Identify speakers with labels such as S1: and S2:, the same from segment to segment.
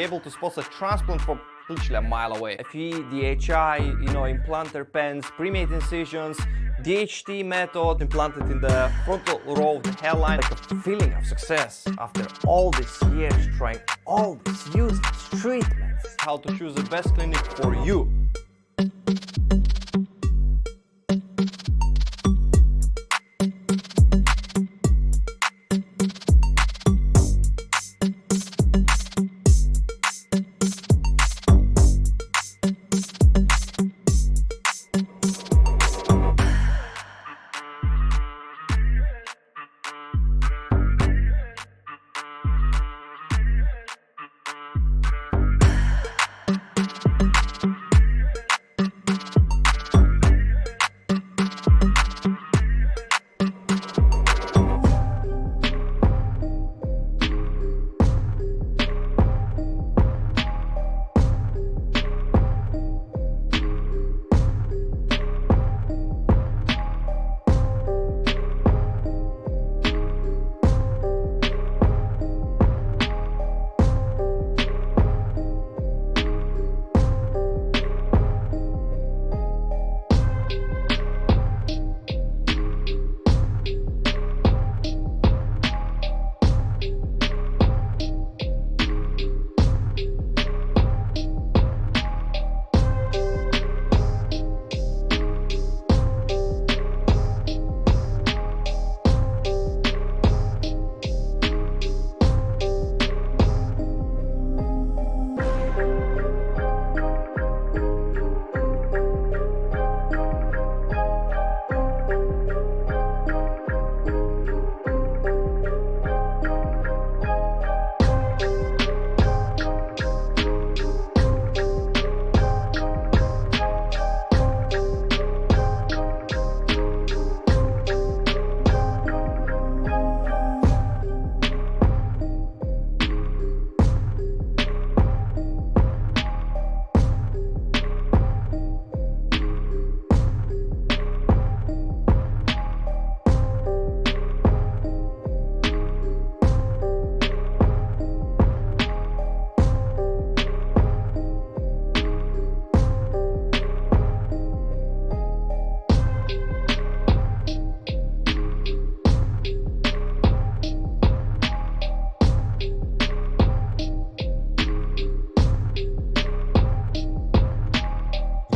S1: able to spot a transplant from literally a mile away. FE, DHI, implanter pens, pre-made incisions, DHT method implanted in the frontal row of the hairline. Like a feeling of success after all these years trying all these useless treatments. How to choose the best clinic for you.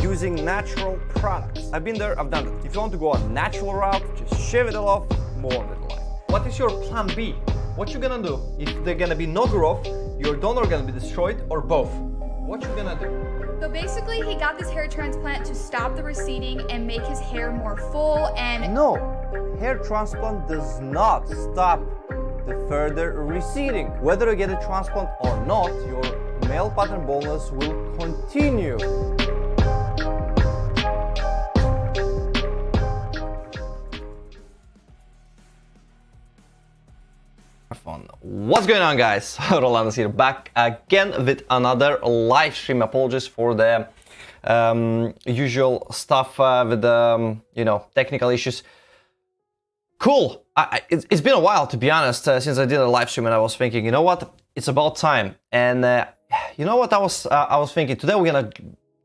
S1: Using natural products. I've been there, I've done it. If you want to go a natural route, just shave it all off, move on with life. What is your plan B? What you gonna do? If they're gonna be no growth, your donor gonna be destroyed, or both? What you gonna do?
S2: So basically, he got this hair transplant to stop the receding and make his hair more full and...
S1: No, hair transplant does not stop the further receding. Whether you get a transplant or not, your male pattern baldness will continue. What's going on, guys? Rolandas here, back again with another live stream. Apologies for the usual stuff with the technical issues. Cool. It's been a while, to be honest, since I did a live stream, and I was thinking, you know what, it's about time. And you know what I was thinking, today we're gonna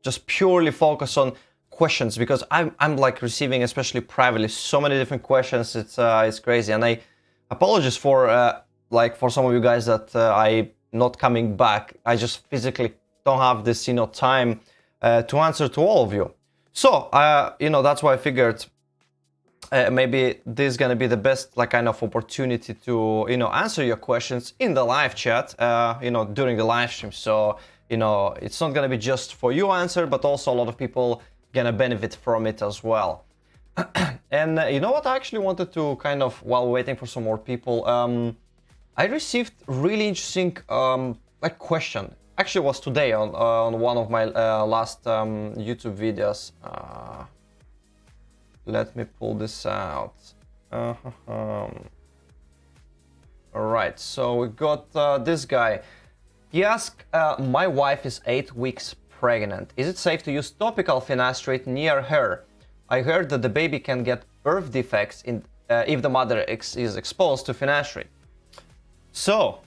S1: just purely focus on questions, because I'm like receiving, especially privately, so many different questions. It's crazy, and I apologize for for some of you guys that I not coming back. I just physically don't have this time to answer to all of you. So that's why I figured maybe this is gonna be the best kind of opportunity to answer your questions in the live chat during the live stream. So it's not gonna be just for you answer, but also a lot of people gonna benefit from it as well. And you know what, I actually wanted to kind of, while waiting for some more people, I received really interesting question. Actually, it was today on one of my last YouTube videos. Let me pull this out. Alright, so we got this guy. He asked, my wife is 8 weeks pregnant. Is it safe to use topical finasteride near her? I heard that the baby can get birth defects if the mother is exposed to finasteride. So,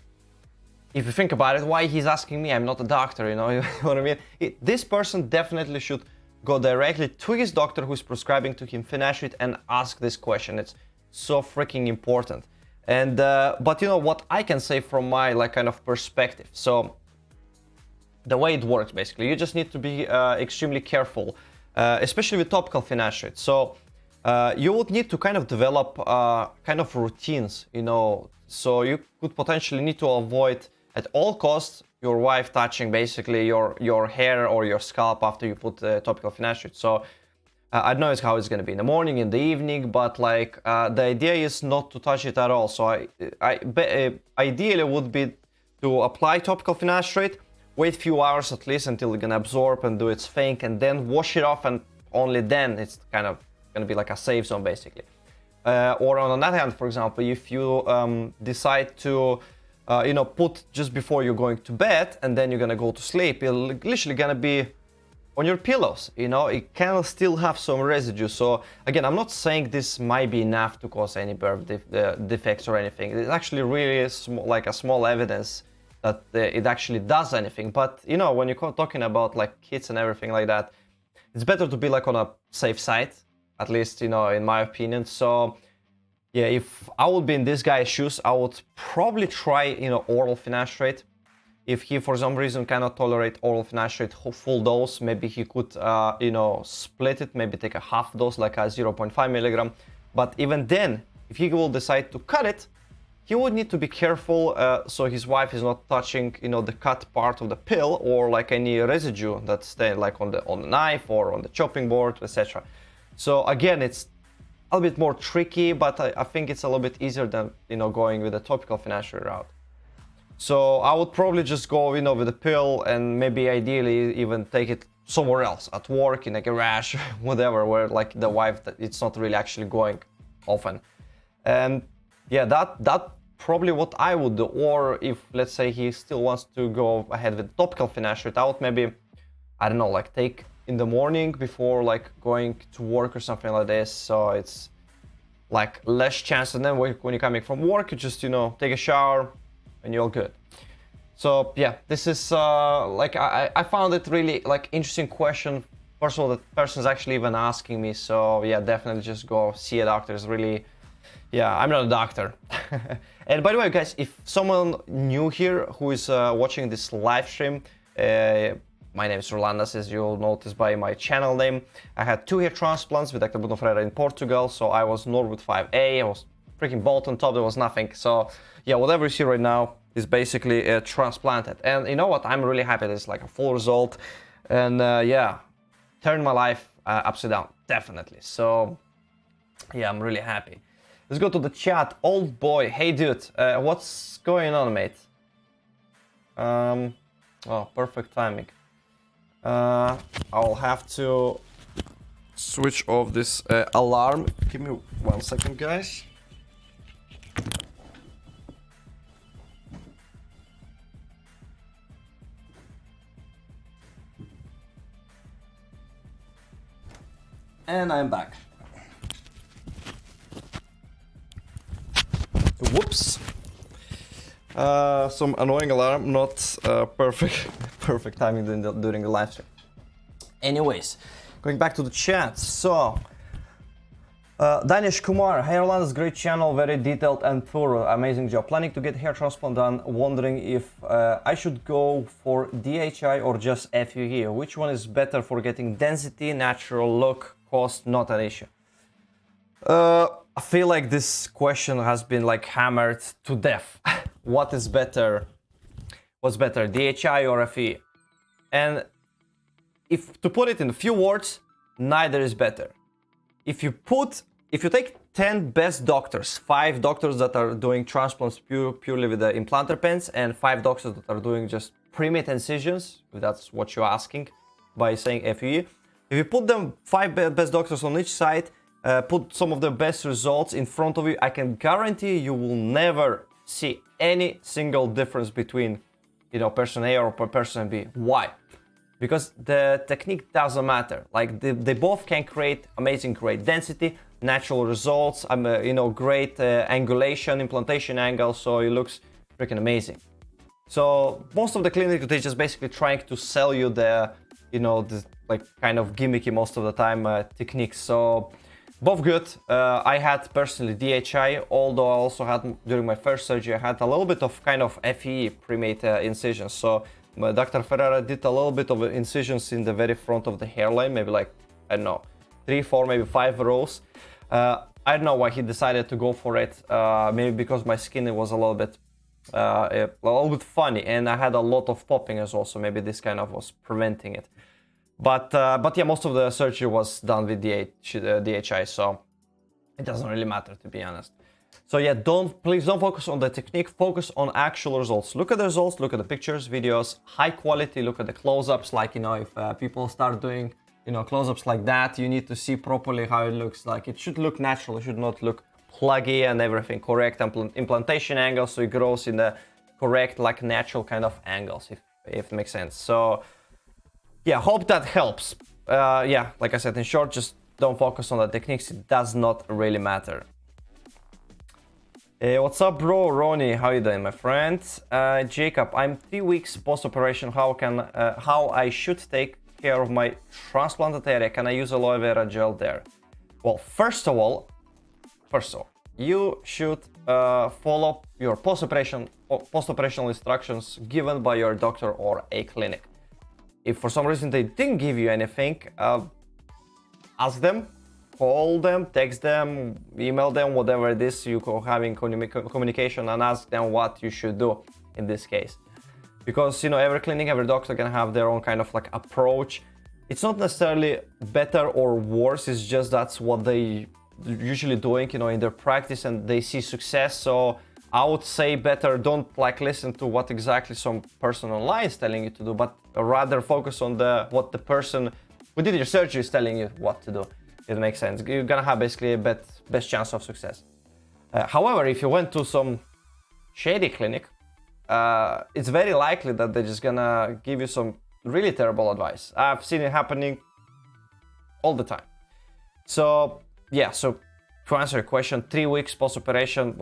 S1: if you think about it, why he's asking me? I'm not a doctor, you know what I mean? This person definitely should go directly to his doctor who's prescribing to him finasteride and ask this question. It's so freaking important. And but what I can say from my kind of perspective. So the way it works, basically, you just need to be extremely careful, especially with topical finasteride. So you would need to kind of develop kind of routines, so you could potentially need to avoid at all costs your wife touching basically your hair or your scalp after you put topical finasteride. So I don't know how it's going to be in the morning, in the evening, but the idea is not to touch it at all. So ideally would be to apply topical finasteride, wait a few hours at least until it's going to absorb and do its thing, and then wash it off, and only then it's kind of going to be like a safe zone, basically. Or on the other hand, for example, if you decide to put just before you're going to bed and then you're gonna go to sleep, you're literally gonna be on your pillows, it can still have some residue. So again, I'm not saying this might be enough to cause any birth defects or anything. It's actually really a small evidence that it actually does anything. But when you're talking about kids and everything like that, it's better to be on a safe side, at least in my opinion. So yeah, if I would be in this guy's shoes, I would probably try oral finasteride. If he for some reason cannot tolerate oral finasteride full dose, maybe he could split it, maybe take a half dose, like a 0.5 milligram. But even then, if he will decide to cut it, he would need to be careful so his wife is not touching the cut part of the pill, or any residue that's staying on the knife or on the chopping board, etc. So again, it's a little bit more tricky, but I think it's a little bit easier than going with the topical finasteride route. So I would probably just go with the pill, and maybe ideally even take it somewhere else, at work, in a garage, whatever, where the wife, it's not really actually going often. And yeah, that probably what I would do. Or if, let's say, he still wants to go ahead with topical finasteride, I would maybe, I don't know, take in the morning before going to work or something like this, so it's less chance. And then when you're coming from work, you just take a shower and you're all good. So yeah, this is I found it really interesting question. First of all, the person's actually even asking me, so yeah, definitely just go see a doctor. It's really, yeah, I'm not a doctor. And by the way, guys, if someone new here who is watching this live stream, my name is Rolandas, as you'll notice by my channel name. I had 2 hair transplants with Dr. Bruno Ferreira in Portugal, so I was Norwood 5A, I was freaking bald on top, there was nothing. So yeah, whatever you see right now is basically transplanted. And you know what, I'm really happy it's a full result. And yeah, turned my life upside down, definitely. So yeah, I'm really happy. Let's go to the chat. Old boy, hey dude, what's going on, mate? Oh, perfect timing. I'll have to switch off this alarm. Give me 1 second, guys. And I'm back. Whoops. Some annoying alarm, not perfect timing during the live stream. Anyways, going back to the chat. So, Danish Kumar, hey Rolandas, great channel, very detailed and thorough, amazing job. Planning to get hair transplant done, wondering if I should go for DHI or just FUE. Which one is better for getting density, natural look, cost, not an issue? I feel like this question has been like hammered to death. What is better? What's better, DHI or FUE? And if to put it in a few words, neither is better. If you take 10 best doctors, 5 doctors that are doing transplants purely with the implanter pens, and 5 doctors that are doing just pre-made incisions, if that's what you're asking by saying FUE. If you put them 5 best doctors on each side, put some of the best results in front of you, I can guarantee you will never see any single difference between, person A or person B. Why? Because the technique doesn't matter. Like they both can create amazing, great density, natural results, great angulation, implantation angle, so it looks freaking amazing. So most of the clinic, they're just basically trying to sell you the like kind of gimmicky most of the time techniques. So both good. I had personally DHI, although I also had during my first surgery, I had a little bit of kind of FE pre-made incisions. So Dr. Ferrara did a little bit of incisions in the very front of the hairline, maybe like, I don't know, 3, 4, maybe 5 rows. I don't know why he decided to go for it. Maybe because my skin was a little bit funny, and I had a lot of popping as well, so maybe this kind of was preventing it. But yeah, most of the surgery was done with DHI, so it doesn't really matter, to be honest. So yeah, please don't focus on the technique, focus on actual results. Look at the results, look at the pictures, videos, high quality, look at the close-ups. Like, if people start doing, close-ups like that, you need to see properly how it looks like. It should look natural, it should not look pluggy and everything. Correct implantation angles, so it grows in the correct, like natural kind of angles, if it makes sense. So yeah, hope that helps. Yeah, like I said, in short, just don't focus on the techniques, it does not really matter. What's up, bro? Ronnie, how you doing, my friend? Jacob, I'm 3 weeks post-operation. How I should take care of my transplanted area? Can I use aloe vera gel there? Well, first of all, you should follow your post-operational instructions given by your doctor or a clinic. If for some reason they didn't give you anything, ask them. Call them, text them, email them, whatever it is you go having communication, and ask them what you should do in this case. Because, every clinic, every doctor can have their own kind of like approach. It's not necessarily better or worse, it's just that's what they usually doing, in their practice, and they see success. So I would say better don't like listen to what exactly some person online is telling you to do, but rather focus on what the person who did your surgery is telling you what to do. It makes sense. You're gonna have basically a best chance of success. However, if you went to some shady clinic, it's very likely that they're just gonna give you some really terrible advice. I've seen it happening all the time. So yeah, so to answer your question, 3 weeks post-operation,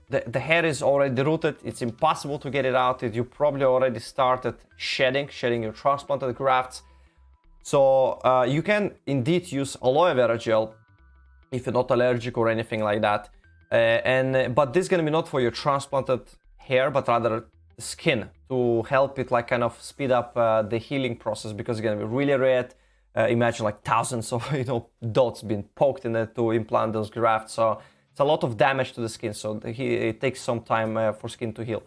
S1: the hair is already rooted. It's impossible to get it out. You probably already started shedding your transplanted grafts. So you can indeed use aloe vera gel if you're not allergic or anything like that. But this is gonna be not for your transplanted hair, but rather skin, to help it like kind of speed up the healing process, because it's gonna be really red. Imagine like thousands of dots being poked in it to implant those grafts. So it's a lot of damage to the skin. So it takes some time for skin to heal.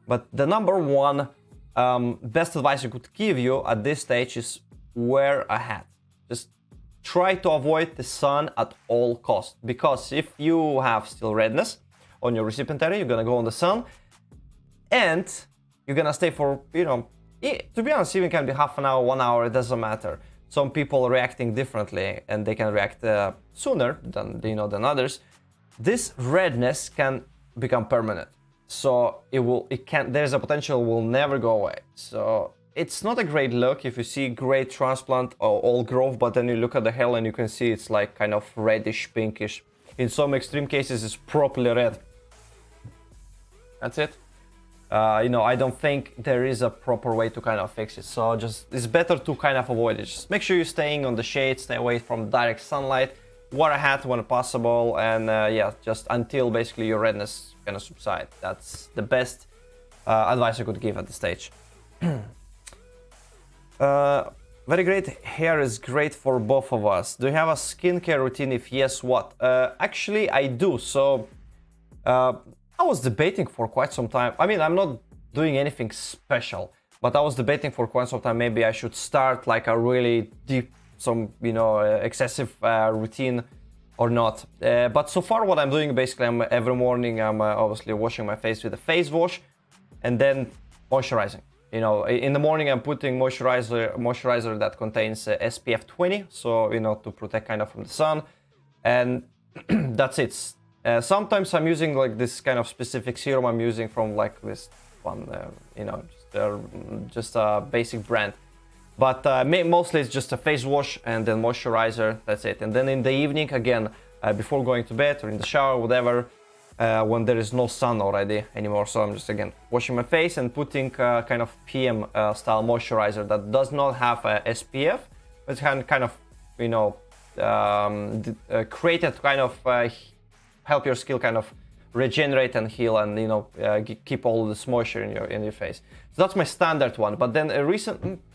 S1: But the number one best advice I could give you at this stage is wear a hat. Just try to avoid the sun at all costs, because if you have still redness on your recipient area, you're gonna go on the sun and you're gonna stay for, to be honest, even can be half an hour, 1 hour, it doesn't matter. Some people are reacting differently and they can react sooner than others. This redness can become permanent. So there's a potential it will never go away. So it's not a great look if you see great transplant or all growth, but then you look at the hair and you can see it's like kind of reddish, pinkish. In some extreme cases, it's properly red. That's it. You know, I don't think there is a proper way to kind of fix it. So just, it's better to kind of avoid it. Just make sure you're staying on the shade, stay away from direct sunlight, wear a hat when possible, and yeah, just until basically your redness kind of subside. That's the best advice I could give at this stage. Very great. Hair is great for both of us. Do you have a skincare routine? If yes, what? Actually, I do. So I was debating for quite some time. I mean, I'm not doing anything special, but I was debating for quite some time. Maybe I should start like a really deep, some, you know, excessive routine or not. But so far what I'm doing, basically, every morning I'm obviously washing my face with a face wash and then moisturizing. You know, in the morning I'm putting moisturizer that contains SPF 20, so, you know, to protect kind of from the sun, and that's it. Sometimes I'm using like this kind of specific serum I'm using from like this one, you know, just a basic brand. But mostly it's just a face wash and then moisturizer, that's it. And then in the evening, again, before going to bed or in the shower, whatever, when there is no sun already anymore. So I'm just, again, washing my face and putting kind of PM style moisturizer that does not have SPF, but can kind of, you know, create it to kind of help your skin kind of regenerate and heal and, you know, keep all this moisture in your face. So that's my standard one. But then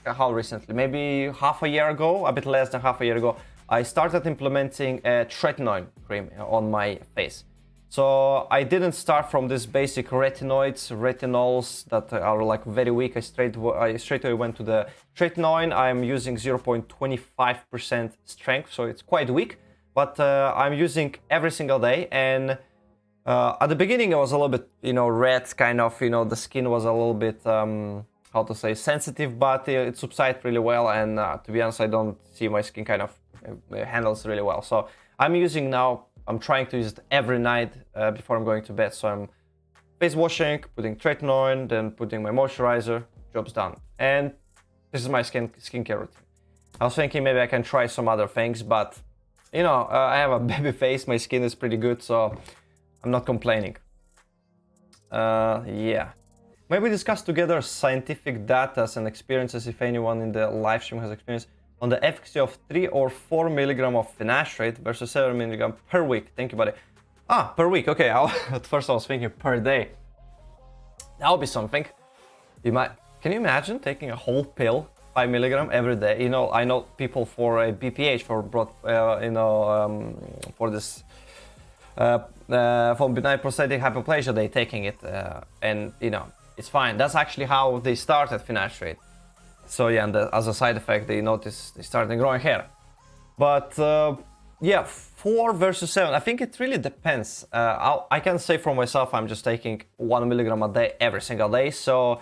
S1: how recently, maybe half a year ago, a bit less than half a year ago, I started implementing a tretinoin cream on my face. So I didn't start from this basic retinols that are like very weak. I straight away went to the tretinoin. I'm using 0.25% strength, so it's quite weak, but I'm using every single day. And at the beginning, it was a little bit, you know, red, kind of, you know, the skin was a little bit, how to say, sensitive, but it subsided really well. And to be honest, I don't see my skin kind of handles really well. So I'm using now, I'm trying to use it every night before I'm going to bed. So I'm face washing, putting tretinoin, then putting my moisturizer, job's done. And this is my skincare routine. I was thinking maybe I can try some other things, but, you know, I have a baby face, my skin is pretty good, so I'm not complaining. Yeah. Maybe discuss together scientific data and experiences, if anyone in the live stream has experience, on the efficacy of 3 or 4 milligram of finasteride versus 7 milligram per week. Thank you, buddy. Ah, per week. Okay. At first I was thinking per day. That would be something. Can you imagine taking a whole pill, 5 milligram every day? You know, I know people for a BPH, for for this, for benign prostatic hyperplasia, they're taking it, and you know, it's fine. That's actually how they started finasteride. So yeah, and as a side effect, they notice they started growing hair. But yeah, 4 versus 7, I think it really depends. I can say for myself, I'm just taking 1 milligram a day every single day. So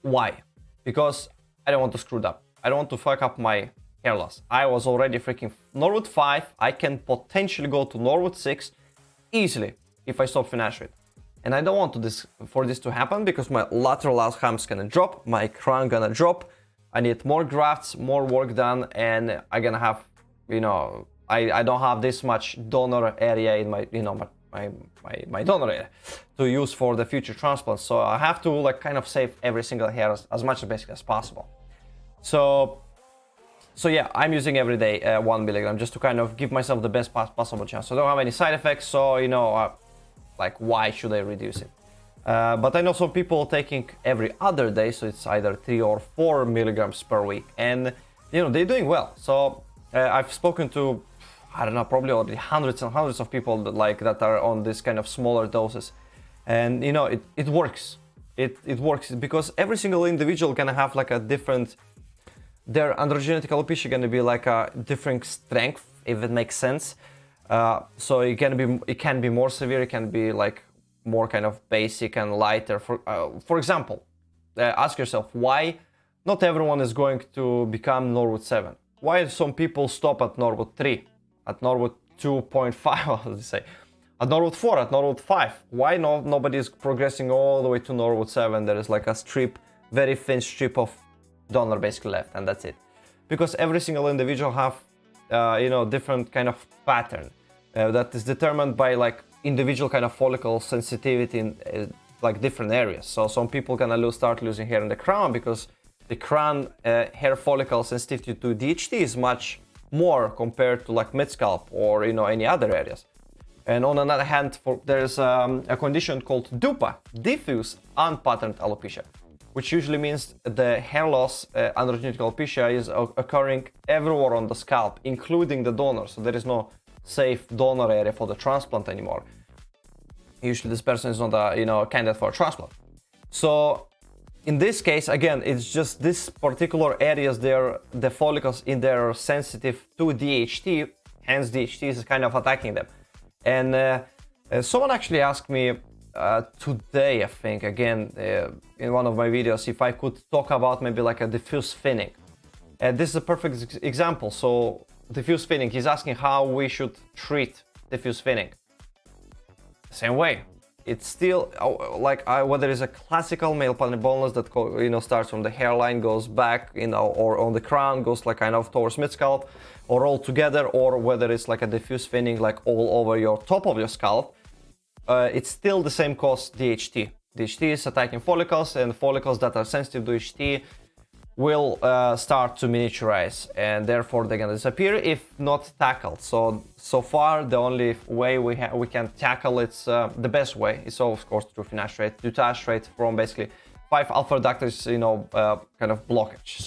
S1: why? Because I don't want to screw it up. I don't want to fuck up my hair loss. I was already freaking Norwood 5. I can potentially go to Norwood 6 easily if I stop finasteride. And I don't want for this to happen, because my lateral outcome's gonna drop, my crown gonna drop. I need more grafts, more work done, and I'm gonna have, you know, I don't have this much donor area in my, you know, my donor area to use for the future transplants. So I have to like kind of save every single hair as much basically as possible. So yeah, I'm using every day 1 milligram just to kind of give myself the best possible chance. So I don't have any side effects, so, you know, like, why should I reduce it? But I know some people taking every other day, so it's either 3 or 4 milligrams per week, and, you know, they're doing well. So I've spoken to, I don't know, probably already hundreds and hundreds of people that are on this kind of smaller doses, and, you know, it works. It works because every single individual gonna have like a different, their androgenetic alopecia gonna be like a different strength, if it makes sense. So it can be more severe, it can be like more kind of basic and lighter. For example, ask yourself why not everyone is going to become Norwood 7. Why some people stop at Norwood 3, at Norwood 2.5, what did I say, at Norwood 4, at Norwood 5? Why nobody is progressing all the way to Norwood 7? There is like a strip, very thin strip of donor basically left, and that's it. Because every single individual have different kind of pattern that is determined by like individual kind of follicle sensitivity in like different areas. So some people gonna start losing hair in the crown because the crown hair follicle sensitivity to DHT is much more compared to like mid scalp or any other areas. And on the other hand, there's a condition called DUPA, diffuse unpatterned alopecia, which usually means the hair loss, androgenetic alopecia, is occurring everywhere on the scalp, including the donor. So there is no safe donor area for the transplant anymore. Usually this person is not a candidate for a transplant. So in this case, again, it's just this particular areas there, the follicles in there are sensitive to DHT, hence DHT is kind of attacking them. And someone actually asked me today, I think, again, in one of my videos, if I could talk about maybe like a diffuse thinning. And this is a perfect example. So diffuse thinning, he's asking how we should treat diffuse thinning. Same way. It's still whether it's a classical male pattern baldness that starts from the hairline, goes back, or on the crown, goes like kind of towards mid scalp, or all together, or whether it's like a diffuse thinning like all over your top of your scalp, it's still the same cause, DHT. DHT is attacking follicles, and follicles that are sensitive to DHT will start to miniaturize, and therefore they're gonna disappear if not tackled. So far the only way we can tackle it's the best way is of course through finasteride, dutasteride from basically 5-alpha reductase, kind of blockage.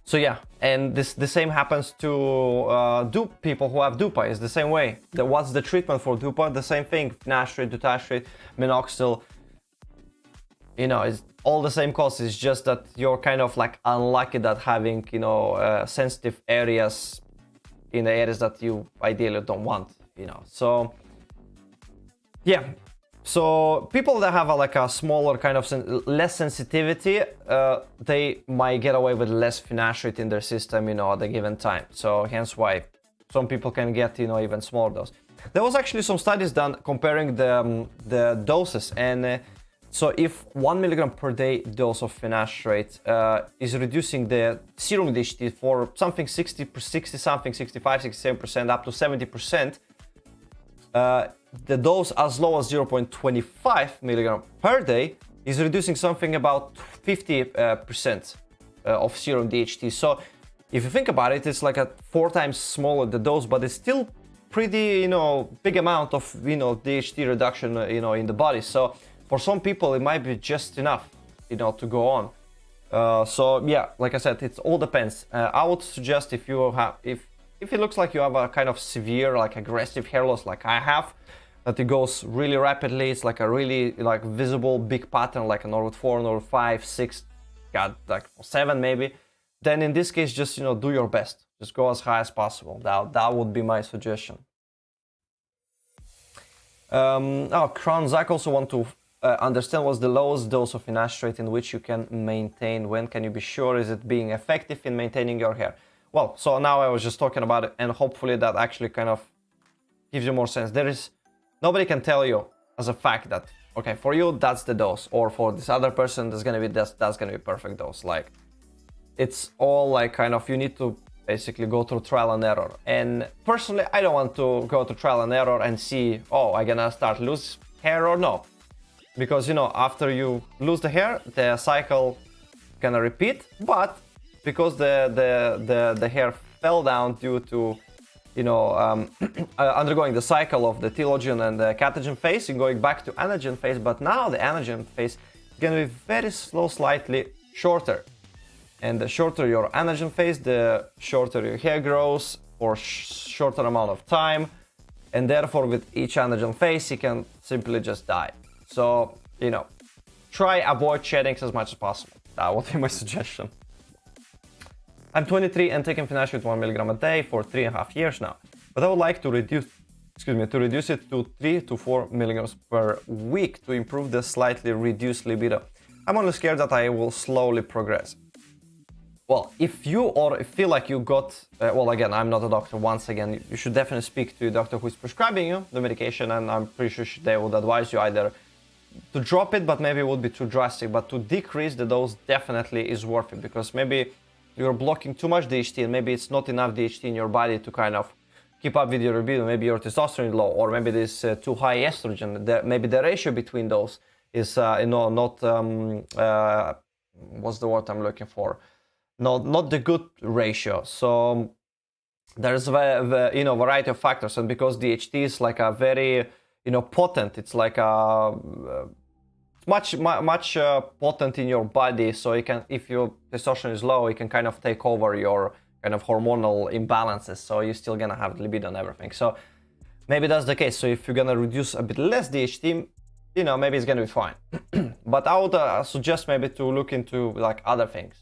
S1: So yeah, and the same happens to people who have DUPA. Is the same way. What's the treatment for DUPA? The same thing: finasteride, dutasteride, minoxidil. It's all the same cause. It's just that you're kind of like unlucky that having sensitive areas in the areas that you ideally don't want. So yeah. So people that have a smaller kind of less sensitivity, they might get away with less finasteride in their system, at a given time. So hence why some people can get, even smaller dose. There was actually some studies done comparing the doses, and so if 1 milligram per day dose of finasteride is reducing the serum DHT for something 65-67% up to 70%, the dose as low as 0.25 milligram per day is reducing something about 50% of serum DHT. So if you think about it, it's like a 4 times smaller the dose, but it's still pretty, big amount of, DHT reduction, in the body. So for some people, it might be just enough, to go on. So yeah, like I said, it all depends. I would suggest if it looks like you have a kind of severe, like aggressive hair loss, like I have, that it goes really rapidly, it's like a really like visible big pattern, like a Norwood 4, Norwood 5, 6, got like 7 maybe, then in this case, just do your best. Just go as high as possible. That would be my suggestion. Crown Zach also want to understand what's the lowest dose of finasteride in which you can maintain. When can you be sure is it being effective in maintaining your hair? Well, so now I was just talking about it, and hopefully that actually kind of gives you more sense. Nobody can tell you as a fact that, okay, for you that's the dose, or for this other person that's gonna be that's gonna be perfect dose. Like, it's all like kind of, you need to basically go through trial and error. And personally, I don't want to go through trial and error and see, oh, I'm gonna start lose hair or no, because after you lose the hair, the cycle gonna repeat, but because the hair fell down due to undergoing the cycle of the telogen and the catagen phase and going back to anagen phase, but now the anagen phase is going to be very slow, slightly shorter. And the shorter your anagen phase, the shorter your hair grows for shorter amount of time, and therefore with each anagen phase you can simply just die. So try avoid shedding as much as possible. That would be my suggestion. I'm 23 and taking finasteride 1 milligram a day for 3.5 years now, but I would like to reduce it to 3 to 4 milligrams per week to improve the slightly reduced libido. I'm only scared that I will slowly progress. Well, if you feel like you got, well, again, I'm not a doctor. Once again, you should definitely speak to a doctor who is prescribing you the medication, and I'm pretty sure they would advise you either to drop it, but maybe it would be too drastic. But to decrease the dose definitely is worth it, because maybe you're blocking too much DHT and maybe it's not enough DHT in your body to kind of keep up with your libido. Maybe your testosterone is low, or maybe there's too high estrogen. Maybe the ratio between those is not what's the word I'm looking for? Not the good ratio. So there's variety of factors, and because DHT is like a very potent, it's like a much potent in your body. So you can, if your testosterone is low, it can kind of take over your kind of hormonal imbalances. So you're still gonna have libido and everything. So maybe that's the case. So if you're gonna reduce a bit less DHT, maybe it's gonna be fine. But I would suggest maybe to look into like other things.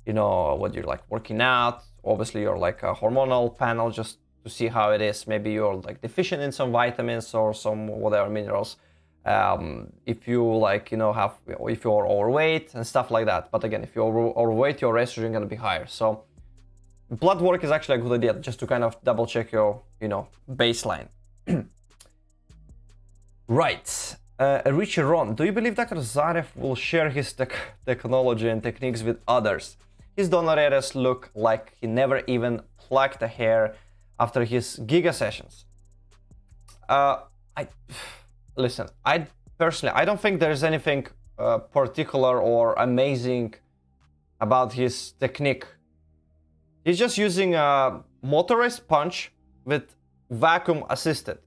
S1: What you're like working out, obviously you're like a hormonal panel, just to see how it is. Maybe you're like deficient in some vitamins or some whatever minerals. If you like, if you're overweight and stuff like that. But again, if you're overweight, your estrogen gonna be higher. So blood work is actually a good idea, just to kind of double check your, baseline. Right. Richie Ron, do you believe Dr. Zarev will share his technology and techniques with others? His donor areas look like he never even plucked a hair after his giga sessions. Listen, I don't think there's anything particular or amazing about his technique. He's just using a motorized punch with vacuum assisted,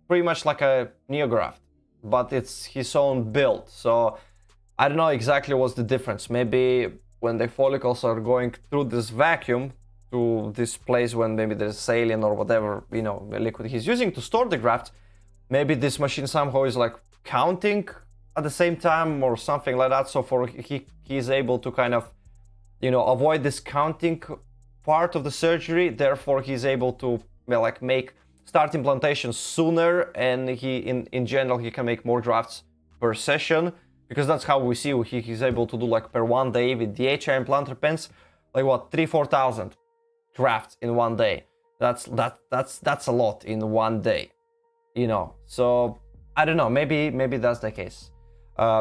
S1: pretty much like a neograft, but it's his own build. So I don't know exactly what's the difference. Maybe when the follicles are going through this vacuum to this place, when maybe there's saline or whatever liquid he's using to store the graft, maybe this machine somehow is like counting at the same time or something like that. So he's able to kind of avoid this counting part of the surgery. Therefore he's able to start implantation sooner, and in general he can make more grafts per session, because that's how we see he's able to do like per 1 day with DHI implanter pens, like what, 3,000-4,000 grafts in 1 day. That's a lot in 1 day, So I don't know, maybe that's the case.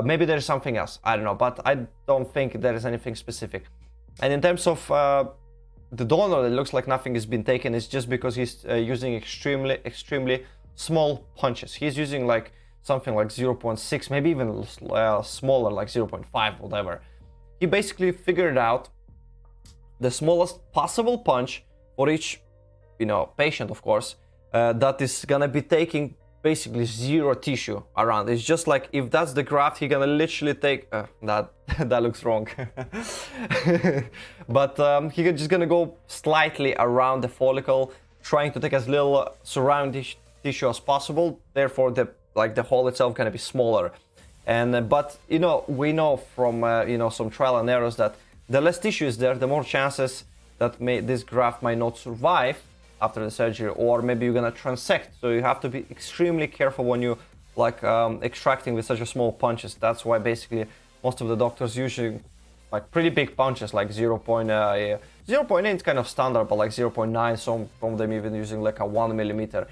S1: Maybe there's something else, I don't know, but I don't think there is anything specific. And in terms of the donor, it looks like nothing has been taken. It's just because he's using extremely small punches. He's using like something like 0.6, maybe even smaller, like 0.5, whatever. He basically figured out the smallest possible punch for each, patient, of course, that is gonna be taking basically zero tissue around. It's just like, if that's the graft, he gonna literally take that looks wrong. But he just gonna go slightly around the follicle, trying to take as little surrounding tissue as possible. Therefore the hole itself gonna be smaller. And but we know from some trial and errors that the less tissue is there, the more chances that this graft might not survive after the surgery, or maybe you're gonna transect. So you have to be extremely careful when you extracting with such a small punches. That's why basically most of the doctors using like pretty big punches, like 0.8 is kind of standard, but like 0.9, some of them even using like a 1 millimeter,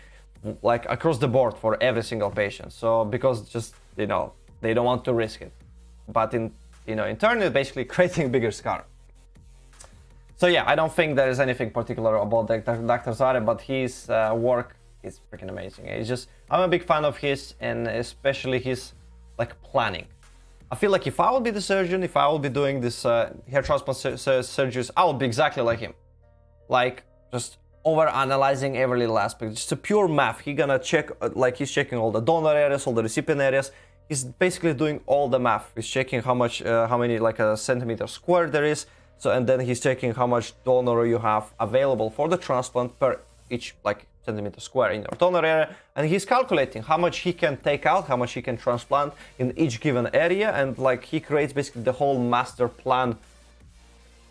S1: like across the board for every single patient. So because just they don't want to risk it, but in turn it's basically creating a bigger scar. So yeah, I don't think there is anything particular about Dr. Zarev, but his work is freaking amazing. I'm a big fan of his, and especially his planning. I feel like if I would be the surgeon, if I would be doing this hair transplant surgeries, I would be exactly like him. Like just over analyzing every little aspect, just a pure math. He's gonna check, he's checking all the donor areas, all the recipient areas. He's basically doing all the math. He's checking how many a centimeter square there is. So, and then he's checking how much donor you have available for the transplant per each centimeter square in your donor area, and he's calculating how much he can take out, how much he can transplant in each given area, and he creates basically the whole master plan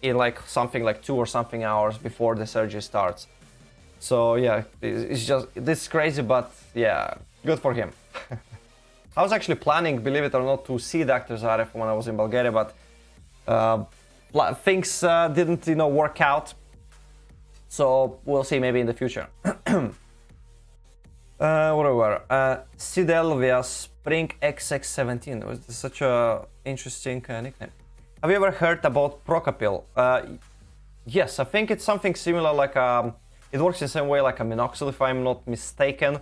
S1: in something like 2 or something hours before the surgery starts. So yeah, this is crazy, but yeah, good for him. I was actually planning, believe it or not, to see Dr. Zarev when I was in Bulgaria, but things didn't work out, so we'll see maybe in the future. Whatever. Sidelvia Spring XX17. It was such a interesting nickname. Have you ever heard about Procapil? Yes, I think it's something similar. Like it works in the same way like a minoxidil, if I'm not mistaken.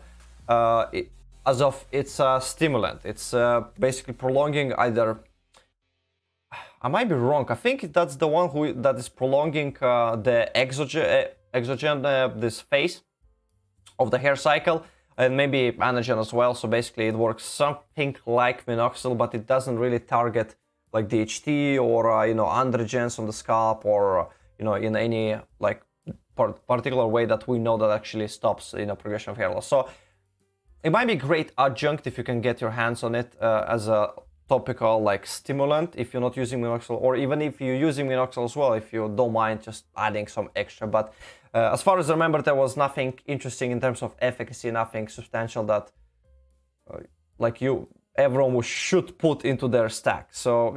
S1: It's a stimulant. It's basically prolonging either. I might be wrong. I think that's the one that is prolonging the exogen this phase of the hair cycle, and maybe anagen as well. So basically, it works something like minoxidil, but it doesn't really target like DHT or androgens on the scalp, or in any like particular way that we know that actually stops progression of hair loss. So it might be a great adjunct if you can get your hands on it as a topical like stimulant if you're not using minoxidil, or even if you're using minoxidil as well, if you don't mind just adding some extra. But as far as I remember, there was nothing interesting in terms of efficacy, nothing substantial that everyone should put into their stack. So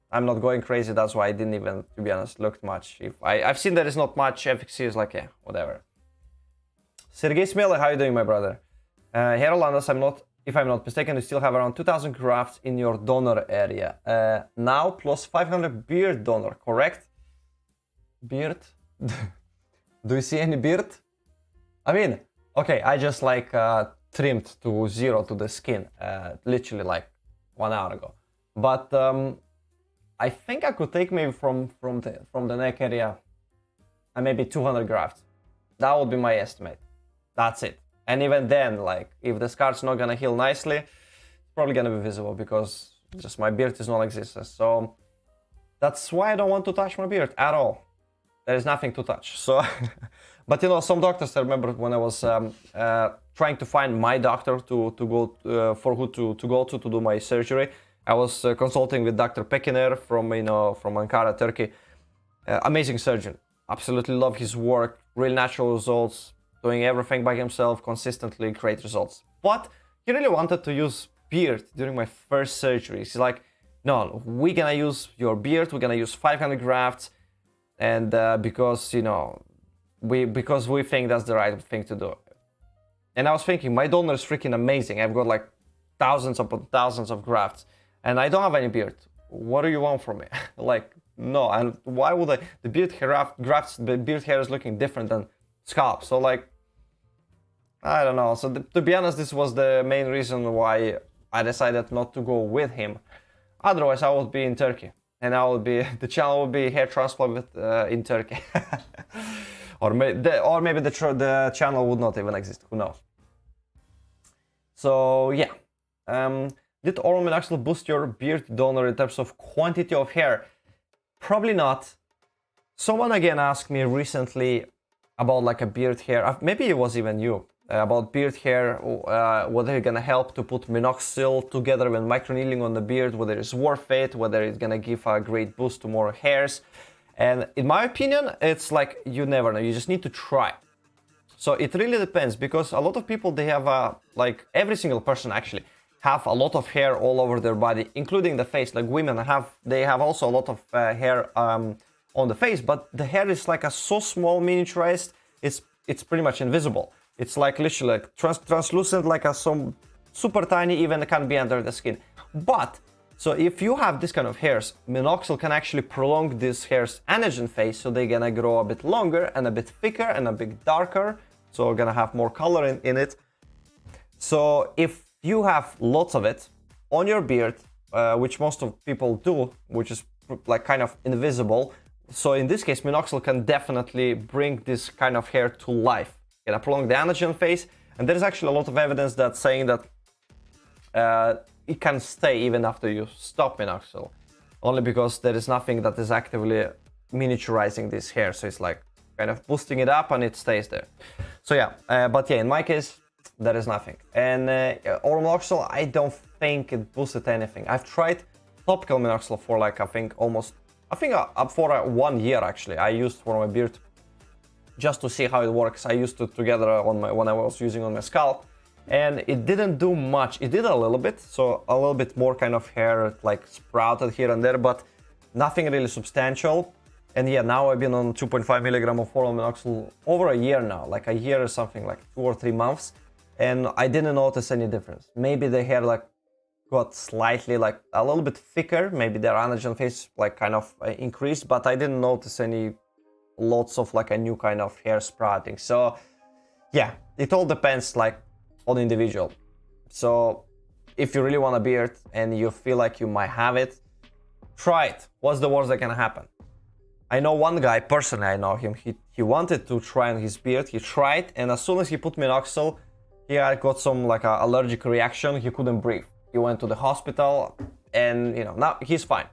S1: I'm not going crazy. That's why I didn't even, to be honest, look much. If I've seen there is not much efficacy, it's like, yeah, whatever. Sergey Smele, how you doing, my brother? Here, Rolandas, if I'm not mistaken, you still have around 2,000 grafts in your donor area. Now, plus 500 beard donor, correct? Beard? Do you see any beard? I mean, okay, I just trimmed to 0 to the skin, literally like 1 hour ago. But I think I could take maybe from the neck area, and maybe 200 grafts. That would be my estimate. That's it. And even then, like, if the scar's not gonna heal nicely, it's probably gonna be visible because just my beard is non-existent. So that's why I don't want to touch my beard at all. There is nothing to touch. So, but some doctors, I remember when I was trying to find my doctor to go for who to go to do my surgery, I was consulting with Dr. Pekiner from Ankara, Turkey. Amazing surgeon. Absolutely love his work. Real natural results. Doing everything by himself, consistently great results. But he really wanted to use beard during my first surgery. He's like, no, we're gonna use your beard, we're gonna use 500 grafts, and because we think that's the right thing to do. And I was thinking, my donor is freaking amazing. I've got like thousands upon thousands of grafts, and I don't have any beard. What do you want from me? Like, no, and why would the beard hair grafts, the beard hair is looking different than scalp. So like, I don't know. So to be honest, this was the main reason why I decided not to go with him. Otherwise, I would be in Turkey, and the channel would be hair transplant in Turkey, or maybe the channel would not even exist. Who knows? So yeah, did oral minoxidil boost your beard donor in terms of quantity of hair? Probably not. Someone again asked me recently about like a beard hair, maybe it was even you, about beard hair, whether it's gonna help to put minoxidil together with microneedling on the beard, whether it's worth it, whether it's gonna give a great boost to more hairs. And in my opinion, it's like, you never know, you just need to try. So it really depends, because a lot of people, they have like every single person actually have a lot of hair all over their body, including the face. Like women they have also a lot of hair on the face, but the hair is like so small, miniaturized, it's pretty much invisible. It's like literally like translucent, like some super tiny, even can be under the skin. But so if you have this kind of hairs, minoxidil can actually prolong this hair's anagen phase, so they're gonna grow a bit longer and a bit thicker and a bit darker, so gonna have more color in it. So if you have lots of it on your beard, which most of people do, which is like kind of invisible. So in this case, minoxidil can definitely bring this kind of hair to life. It can prolong the anagen phase, and there's actually a lot of evidence that's saying that it can stay even after you stop minoxidil, only because there is nothing that is actively miniaturizing this hair. So it's like kind of boosting it up and it stays there. So yeah, but yeah, in my case, there is nothing. And oral minoxidil, I don't think it boosted anything. I've tried topical minoxidil for like, I think for 1 year actually. I used for my beard just to see how it works. I used it together when I was using on my scalp, and it didn't do much. It did a little bit, so a little bit more kind of hair like sprouted here and there, but nothing really substantial. And yeah, now I've been on 2.5 milligram of oral minoxidil over a year now, like a year or something, like 2 or 3 months. and I didn't notice any difference. Maybe the hair like got slightly like a little bit thicker, maybe their anagen phase like kind of increased, but I didn't notice any lots of like a new kind of hair sprouting. So yeah, it all depends like on individual. So if you really want a beard and you feel like you might have it, try it. What's the worst that can happen? I know one guy, personally I know him, he wanted to try on his beard, he tried, and as soon as he put minoxidil, he had got some like a allergic reaction, he couldn't breathe. He went to the hospital, and you know, now he's fine.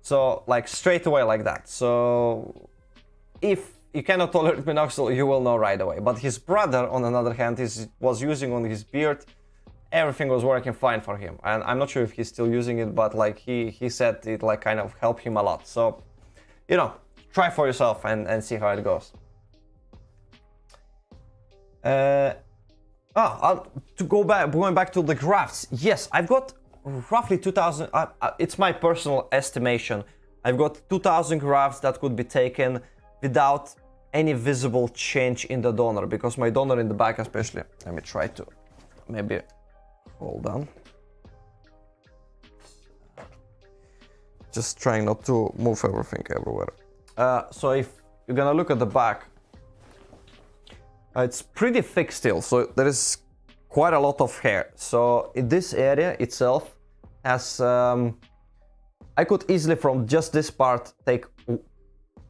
S1: So like straight away like that. So if you cannot tolerate minoxidil, you will know right away. But his brother, on the other hand, was using on his beard, everything was working fine for him. And I'm not sure if he's still using it, but like he said it like kind of helped him a lot. So, you know, try for yourself and see how it goes. Going back to the grafts. Yes, I've got roughly 2,000. It's my personal estimation. I've got 2,000 grafts that could be taken without any visible change in the donor, because my donor in the back especially, let me try to maybe hold on, just trying not to move everything everywhere. So if you're gonna look at the back, it's pretty thick still, so there is quite a lot of hair. So in this area itself has I could easily from just this part take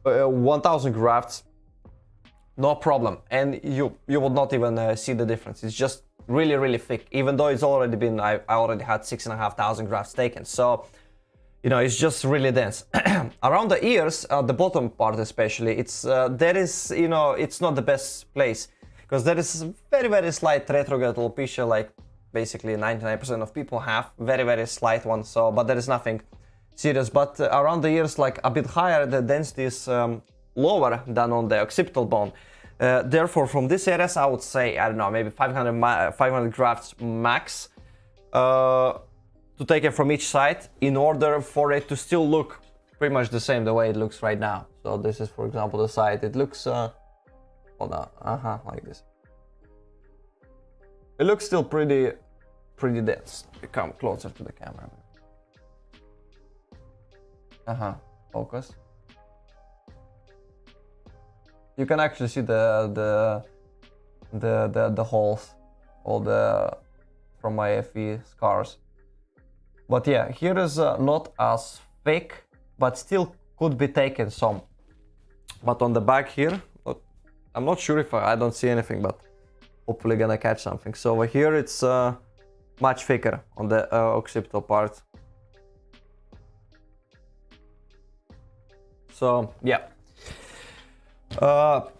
S1: 1,000 grafts, no problem, and you would not even see the difference. It's just really thick, even though it's already been, I already had 6,500 grafts taken. So you know, it's just really dense. Around the ears, the bottom part especially, it's there is, you know, it's not the best place, because there is very slight retrograde alopecia, like basically 99% of people have very slight one. So but there is nothing serious. But around the ears, like a bit higher, the density is lower than on the occipital bone. Therefore, from this areas, I would say, I don't know, maybe 500 grafts max to take it from each side, in order for it to still look pretty much the same the way it looks right now. So this is, for example, the side. It looks hold on, like this. It looks still pretty dense. Come closer to the camera. Focus. You can actually see the holes, all the from my FE scars. But yeah, here is not as thick, but still could be taken some. But on the back here, I'm not sure if I don't see anything, but hopefully gonna catch something. So over here it's much thicker on the occipital part. So yeah,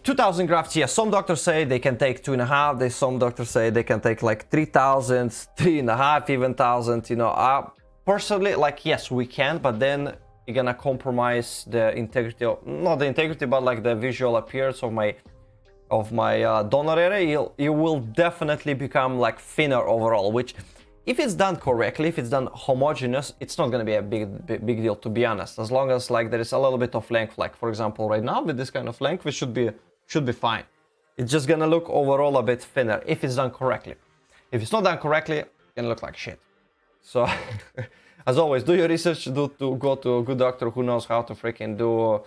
S1: 2,000 grafts. Yeah, some doctors say they can take 2.5. Some doctors say they can take like 3,000, 3.5 even thousand. You know, personally, like yes, we can, but then you're gonna compromise the integrity of, not the integrity, but like the visual appearance of my donor area. You will definitely become like thinner overall, which, if it's done correctly, if it's done homogeneous, it's not gonna be a big deal, to be honest. As long as like there is a little bit of length, like for example right now with this kind of length, it should be fine. It's just gonna look overall a bit thinner if it's done correctly. If it's not done correctly, it's gonna look like shit. So as always, do your research, go to a good doctor who knows how to freaking do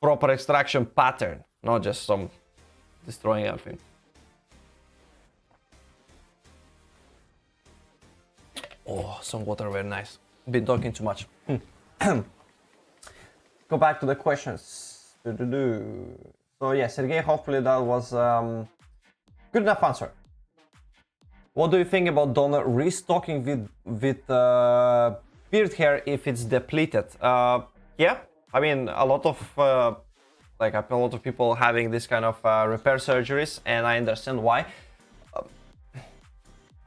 S1: proper extraction pattern, not just some destroying everything. Oh, some water, very nice. Been talking too much. Go back to the questions. So yeah, Sergey, hopefully that was good enough answer. What do you think about donor restocking with beard hair if it's depleted? Yeah, I mean a lot of people having this kind of repair surgeries, and I understand why.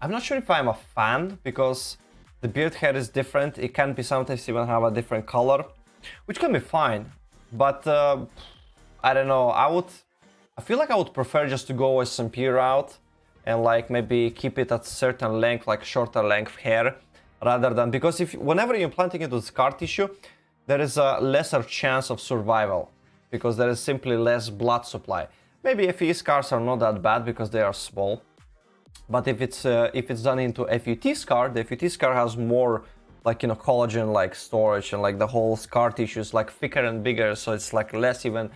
S1: I'm not sure if I'm a fan, because the beard hair is different. It can be sometimes even have a different color, which can be fine. But I don't know. I feel like I would prefer just to go with some SMP route and like maybe keep it at certain length, like shorter length hair, rather than, because whenever you're implanting it with scar tissue, there is a lesser chance of survival, because there is simply less blood supply. Maybe FE scars are not that bad because they are small. But if it's done into FUT scar, the FUT scar has more like, you know, collagen like storage, and like the whole scar tissue is like thicker and bigger, so it's like less even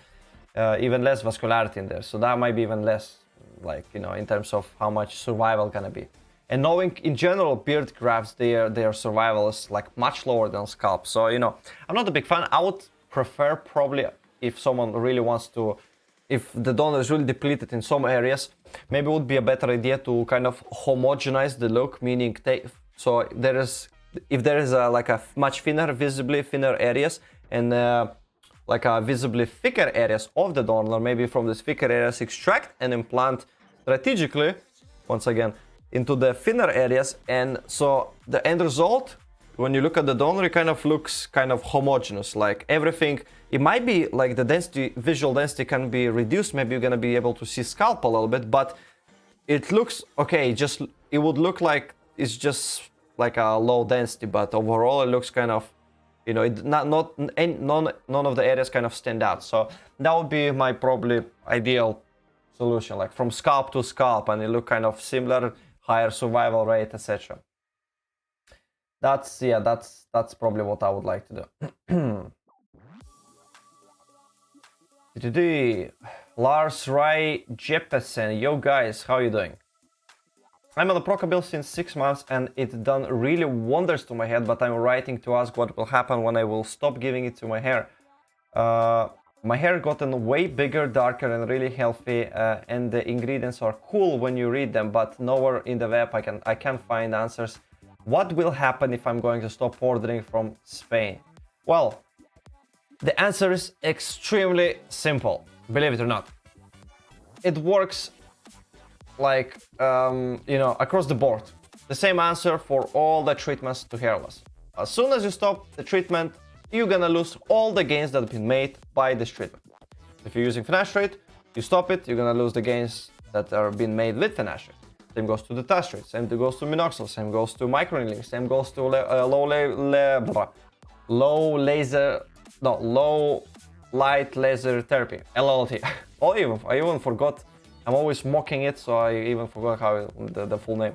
S1: less vascularity in there. So that might be even less, like, you know, in terms of how much survival gonna be. And knowing in general beard grafts, their survival is like much lower than scalp. So, you know, I'm not a big fan. I would prefer probably, if someone really wants to, if the donor is really depleted in some areas, maybe it would be a better idea to kind of homogenize the look, meaning so if there is like a much visibly thinner areas, and like a visibly thicker areas of the donor, maybe from these thicker areas extract and implant strategically, once again, into the thinner areas. And so the end result, when you look at the donor, it kind of looks kind of homogeneous, like everything. It might be like the density, visual density can be reduced. Maybe you're gonna be able to see scalp a little bit, but it looks okay. It would look like it's just like a low density, but overall it looks kind of, you know, none of the areas kind of stand out. So that would be my probably ideal solution, like from scalp to scalp, and it look kind of similar, higher survival rate, etc. That's probably what I would like to do. Lars Rai Jeppesen, yo guys, how you doing? I'm on the Procabil since 6 months and it done really wonders to my head, but I'm writing to ask what will happen when I will stop giving it to my hair. My hair gotten way bigger, darker and really healthy, and the ingredients are cool when you read them, but nowhere in the web I can't find answers. What will happen if I'm going to stop ordering from Spain? Well, the answer is extremely simple, believe it or not. It works like, you know, across the board. The same answer for all the treatments to hair loss. As soon as you stop the treatment, you're gonna lose all the gains that have been made by this treatment. If you're using finasteride, you stop it, you're gonna lose the gains that are being made with finasteride. Same goes to the dutasteride, same goes to minoxidil, same goes to microneedling, same goes to low light laser therapy, LLT. I even forgot. I'm always mocking it, so I even forgot how the full name.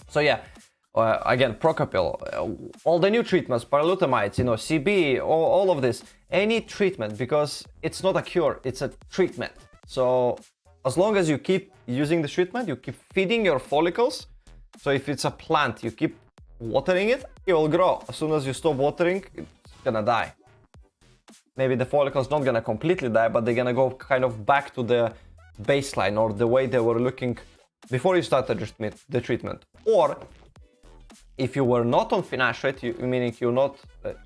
S1: So yeah, again, Procapil, all the new treatments, paralutamides, you know, CB, all of this, any treatment, because it's not a cure, it's a treatment. So as long as you keep using the treatment, you keep feeding your follicles. So if it's a plant, you keep watering it, it will grow. As soon as you stop watering, it's gonna die. Maybe the follicle's not gonna completely die, but they're gonna go kind of back to the baseline or the way they were looking before you started the treatment. Or if you were not on finasteride, meaning you're not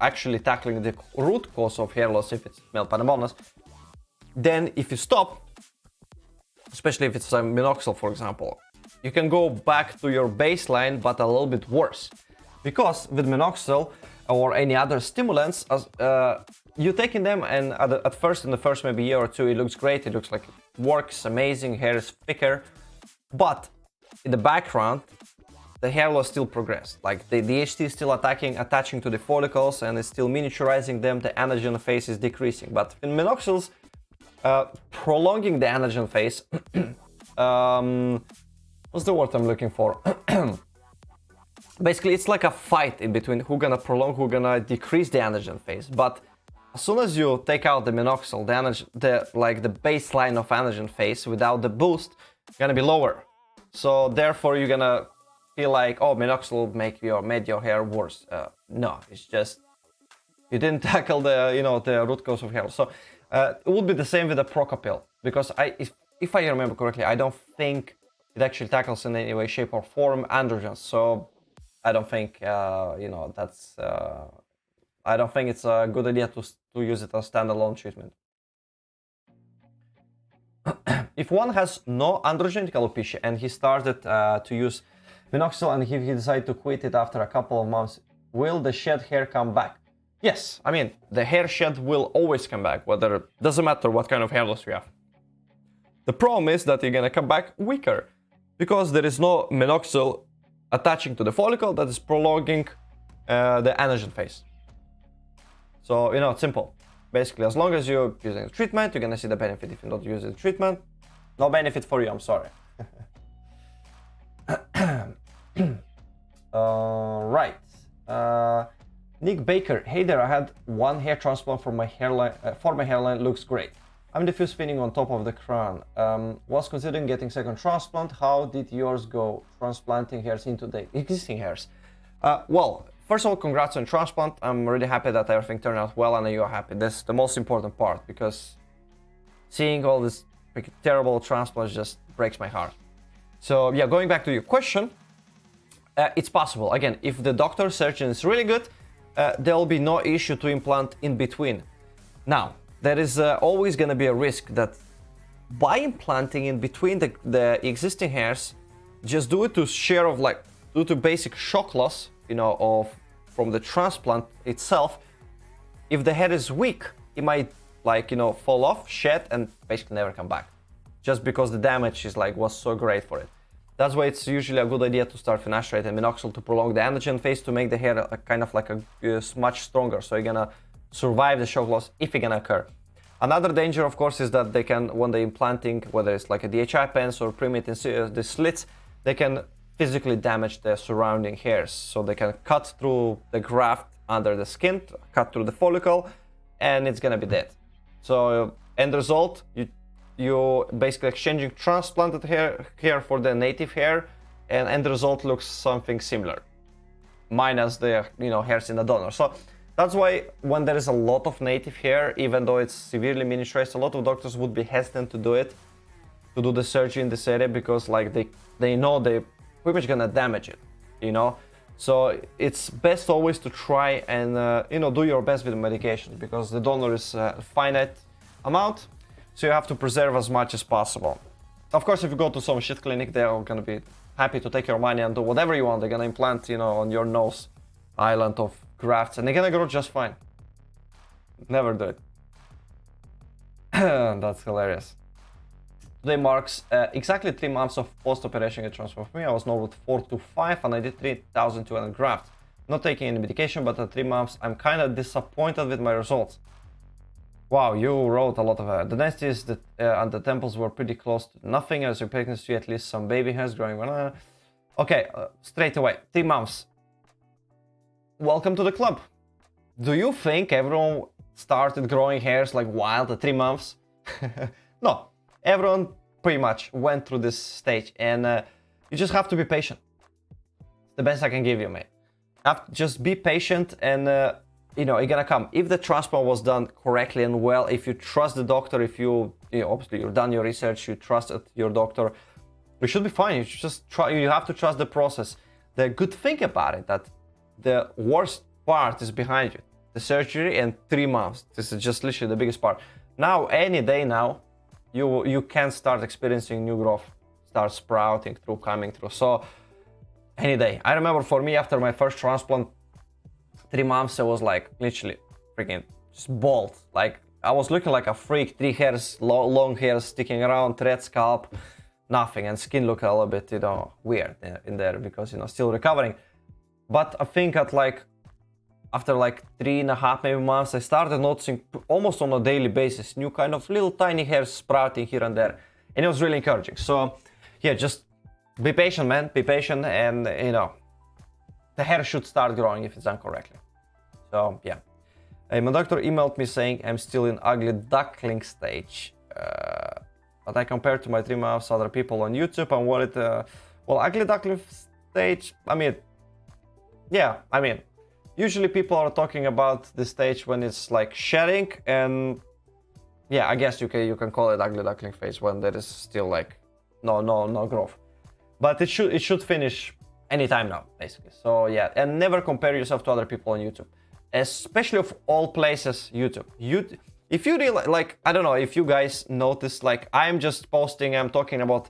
S1: actually tackling the root cause of hair loss, if it's male pattern baldness, then if you stop, especially if it's a minoxidil, for example, you can go back to your baseline, but a little bit worse. Because with minoxidil or any other stimulants, you're taking them, and at first, in the first maybe year or two, it looks great, it looks like it works amazing, hair is thicker, but in the background, the hair loss still progressed. Like the DHT is still attaching to the follicles, and it's still miniaturizing them, the anagen phase is decreasing. But in minoxidils, prolonging the anagen phase, what's the word I'm looking for? Basically, it's like a fight in between who's gonna prolong, who's gonna decrease the anagen phase. But as soon as you take out the minoxidil, the baseline of anagen phase without the boost, gonna be lower. So therefore, you're gonna feel like, oh, minoxidil made your hair worse. No, it's just you didn't tackle the root cause of hair. So it would be the same with the Procapil, because if I remember correctly, I don't think it actually tackles in any way, shape, or form androgens. So I don't think I don't think it's a good idea to use it as standalone treatment. If one has no androgenic alopecia and he started to use minoxidil and he decided to quit it after a couple of months, will the shed hair come back? Yes, I mean, the hair shed will always come back, doesn't matter what kind of hair loss you have. The problem is that you're gonna come back weaker because there is no minoxidil attaching to the follicle that is prolonging the anagen phase. So, it's simple. Basically, as long as you're using the treatment, you're gonna see the benefit. If you're not using the treatment, no benefit for you, I'm sorry. Right. Nick Baker, hey there, I had one hair transplant for my hairline, looks great. I'm diffuse thinning on top of the crown. Was considering getting second transplant. How did yours go? Transplanting hairs into the existing hairs. Well, first of all, congrats on transplant. I'm really happy that everything turned out well and you're happy. That's the most important part, because seeing all this terrible transplants just breaks my heart. So yeah, going back to your question, it's possible. Again, if the doctor surgeon is really good, there will be no issue to implant in between. Now, there is always going to be a risk that by implanting in between the existing hairs, just due to basic shock loss, from the transplant itself, if the hair is weak, it might fall off, shed, and basically never come back, just because the damage was so great for it. That's why it's usually a good idea to start finasteride and minoxidil to prolong the anagen phase, to make the hair much stronger, so you're gonna survive the shock loss if it's gonna occur. Another danger, of course, is that they can, when they're implanting, whether it's like a DHI pens or premating the slits, they can physically damage the surrounding hairs. So they can cut through the graft under the skin, cut through the follicle, and it's gonna be dead. So end result, you basically exchanging transplanted hair for the native hair, and end result looks something similar, minus the hairs in the donor. So that's why when there is a lot of native hair, even though it's severely miniaturized, a lot of doctors would be hesitant to do the surgery in this area, because they know they're pretty much gonna damage it, So it's best always to try and do your best with the medication, because the donor is a finite amount, so you have to preserve as much as possible. Of course, if you go to some shit clinic, they're gonna be happy to take your money and do whatever you want. They're gonna implant, on your nose island of grafts, and they're gonna grow just fine. Never do it. That's hilarious. Today marks exactly 3 months of post-operation hair transplant for me. I was normal with 4 to 5, and I did 3,200 grafts. Not taking any medication, but at 3 months, I'm kind of disappointed with my results. Wow, you wrote a lot of the densities and the temples were pretty close to nothing. As your pregnancy, at least some baby hairs growing. Okay, straight away, 3 months. Welcome to the club. Do you think everyone started growing hairs like wild at 3 months? No, everyone pretty much went through this stage, and you just have to be patient. It's the best I can give you, mate. Just be patient, and it's gonna come. If the transplant was done correctly and well, if you trust the doctor, if obviously you've done your research, you trusted your doctor, you should be fine. You just try. You have to trust the process. The good thing about it, that the worst part is behind you, the surgery, and 3 months. This is just literally the biggest part. Now, any day now, you can start experiencing new growth, start sprouting through, coming through. So any day. I remember for me, after my first transplant, 3 months, I was literally freaking just bald. I was looking like a freak, 3 hairs, long hairs sticking around, red scalp, nothing, and skin looked a little bit, weird in there, because, still recovering. But I think after 3.5 maybe months, I started noticing almost on a daily basis new kind of little tiny hairs sprouting here and there, and it was really encouraging. So yeah, just be patient, man. Be patient, and the hair should start growing if it's done correctly. So yeah, my doctor emailed me saying I'm still in ugly duckling stage, but I compared to my 3 months other people on YouTube, I'm worried. Well, ugly duckling stage, usually people are talking about the stage when it's shedding, and yeah, I guess you can call it ugly duckling phase when there is still no growth. But it should finish anytime now, basically. So yeah, and never compare yourself to other people on YouTube, especially of all places, YouTube. If you really I don't know if you guys notice, I'm just posting, I'm talking about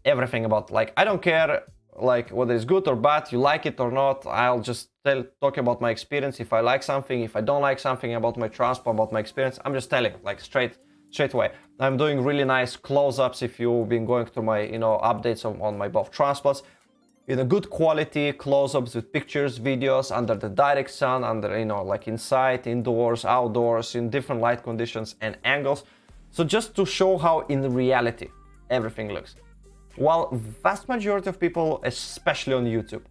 S1: everything about I don't care whether it's good or bad, you like it or not. I'll just talk about my experience. If I like something, if I don't like something about my transplant, about my experience, I'm just telling straight away. I'm doing really nice close-ups if you've been going through my updates on my both transplants. Good quality close-ups with pictures, videos under the direct sun, under inside, indoors, outdoors, in different light conditions and angles. So just to show how in reality everything looks. While vast majority of people, especially on YouTube,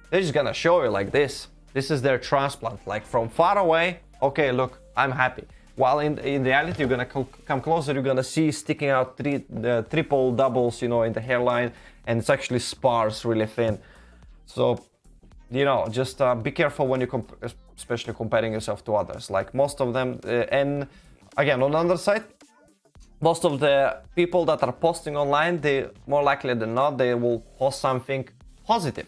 S1: they're just gonna show you like this. This is their transplant, like from far away. Okay, look, I'm happy. While in reality, you're gonna come closer, you're gonna see sticking out triple doubles, you know, in the hairline, and it's actually sparse, really thin. So, you know, just be careful when you especially comparing yourself to others. Like most of them, and again, on the other side, most of the people that are posting online, they more likely than not, they will post something positive.